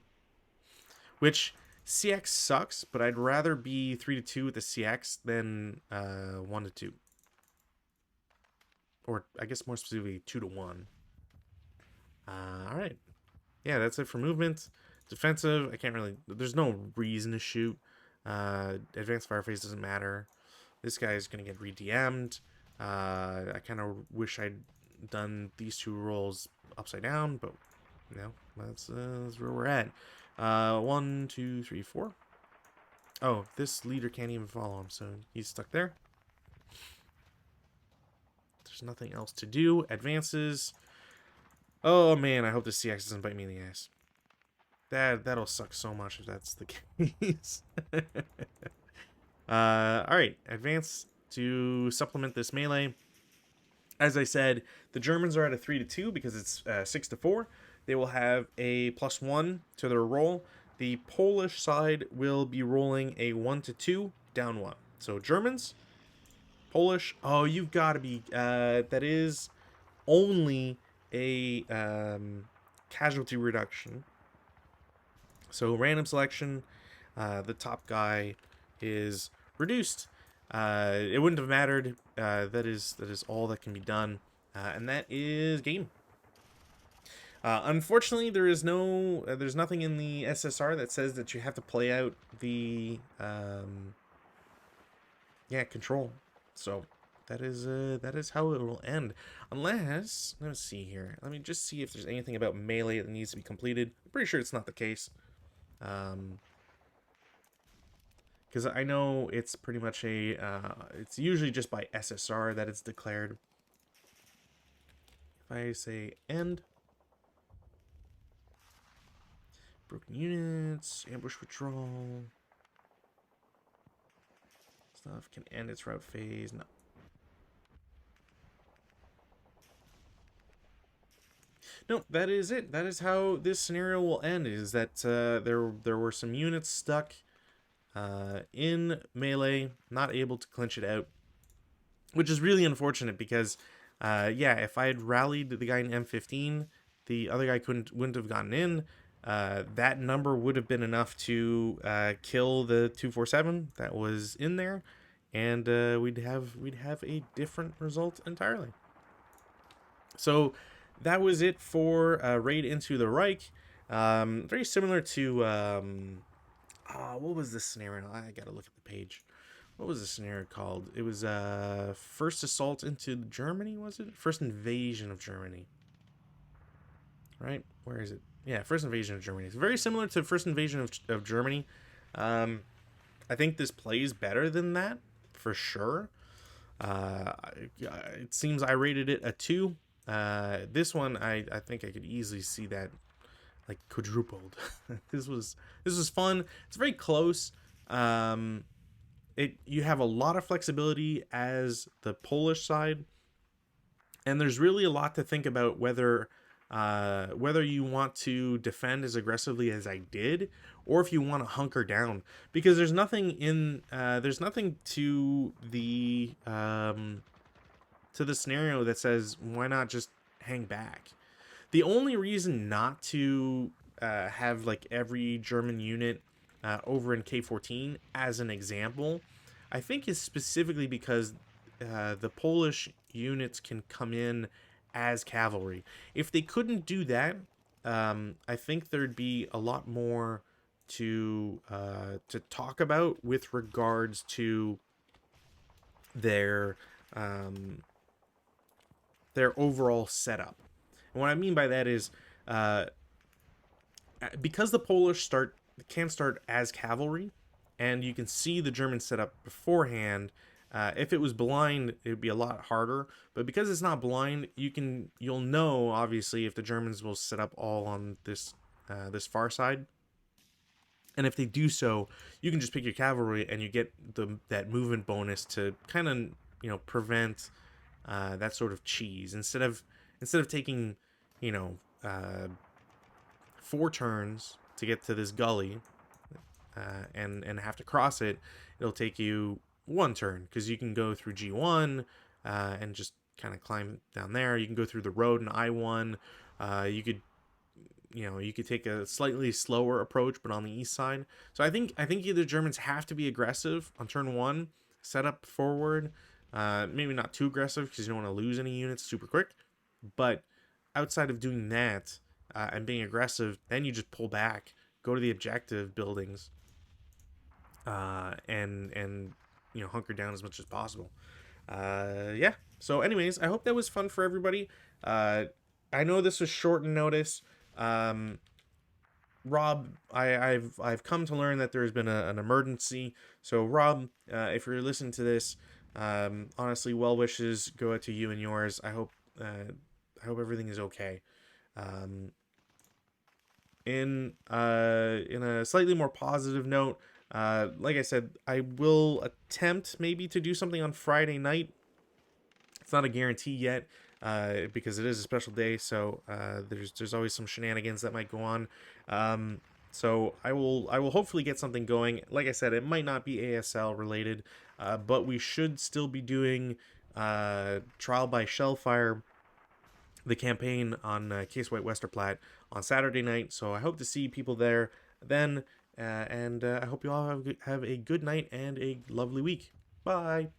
Which CX sucks, but I'd rather be 3-to-2 with the CX than 1-to-2. Or I guess more specifically 2-to-1. Alright. Yeah, that's it for movement. Defensive, I can't really, there's no reason to shoot. Advanced fire phase doesn't matter. This guy is going to get re-DM'd. I kind of wish I'd done these two rolls upside down, but that's where we're at. 1, 2, 3, 4. Oh, this leader can't even follow him, so he's stuck there. There's nothing else to do. Advances. Oh man, I hope the CX doesn't bite me in the ass. That'll suck so much if that's the case. Alright, advance to supplement this melee. As I said, the Germans are at a 3-to-2 because it's 6-to-4. They will have a +1 to their roll. The Polish side will be rolling a 1-to-2, down 1. So Germans, Polish. Oh, you've got to be. That is only a casualty reduction. So random selection. The top guy is reduced. It wouldn't have mattered. That is all that can be done, and that is game. Unfortunately, there's nothing in the SSR that says that you have to play out the control. So that is how it will end, unless, let's see here. Let me just see if there's anything about melee that needs to be completed. I'm pretty sure it's not the case. Because I know it's pretty much it's usually just by SSR that it's declared. If I say end, broken units, ambush withdrawal, stuff can end its route phase. No. No, that is it. That is how this scenario will end, is that there were some units stuck in melee, not able to clinch it out, which is really unfortunate because, if I had rallied the guy in M15, the other guy wouldn't have gotten in. That number would have been enough to kill the 247 that was in there, and we'd have a different result entirely. So that was it for Raid into the Reich. Very similar to what was this scenario? I gotta look at the page. What was the scenario called? It was First Assault into Germany, was it? First Invasion of Germany. Right? Where is it? Yeah, First Invasion of Germany. It's very similar to First Invasion of Germany. I think this plays better than that, for sure. Uh, it seems I rated it a 2. This one, I think I could easily see that like quadrupled. This was fun. It's very close. Um, you have a lot of flexibility as the Polish side, and there's really a lot to think about whether you want to defend as aggressively as I did, or if you want to hunker down, because there's nothing to the scenario that says why not just hang back. The only reason not to have like every German unit over in K14 as an example, I think is specifically because the Polish units can come in as cavalry. If they couldn't do that, I think there'd be a lot more to talk about with regards to their um, their overall setup. And what I mean by that is uh, because the Polish can start as cavalry, and you can see the German setup beforehand. If it was blind, it would be a lot harder. But because it's not blind, you'll know obviously if the Germans will set up all on this far side. And if they do so, you can just pick your cavalry and you get that movement bonus to kind of prevent that sort of cheese instead of taking you know uh, 4 turns to get to this gully and have to cross it. It'll take you 1 turn because you can go through G1 and just kind of climb down there. You can go through the road in I1. You could take a slightly slower approach, but on the east side. So I think either Germans have to be aggressive on turn 1, set up forward. Maybe not too aggressive because you don't want to lose any units super quick. But outside of doing that and being aggressive, then you just pull back, go to the objective buildings, and hunker down as much as possible. Yeah. So, anyways, I hope that was fun for everybody. I know this was short in notice. Um, Rob, I've come to learn that there has been an emergency. So, Rob, if you're listening to this, honestly, well wishes go out to you and yours. I hope everything is okay. Um, in a slightly more positive note, like I said, I will attempt maybe to do something on Friday night. It's not a guarantee yet, because it is a special day, so there's always some shenanigans that might go on. So I will hopefully get something going. Like I said, it might not be ASL related, but we should still be doing trial by shellfire, the campaign on Case White Westerplatte on Saturday night. So I hope to see people there then, and I hope you all have a good night and a lovely week. Bye.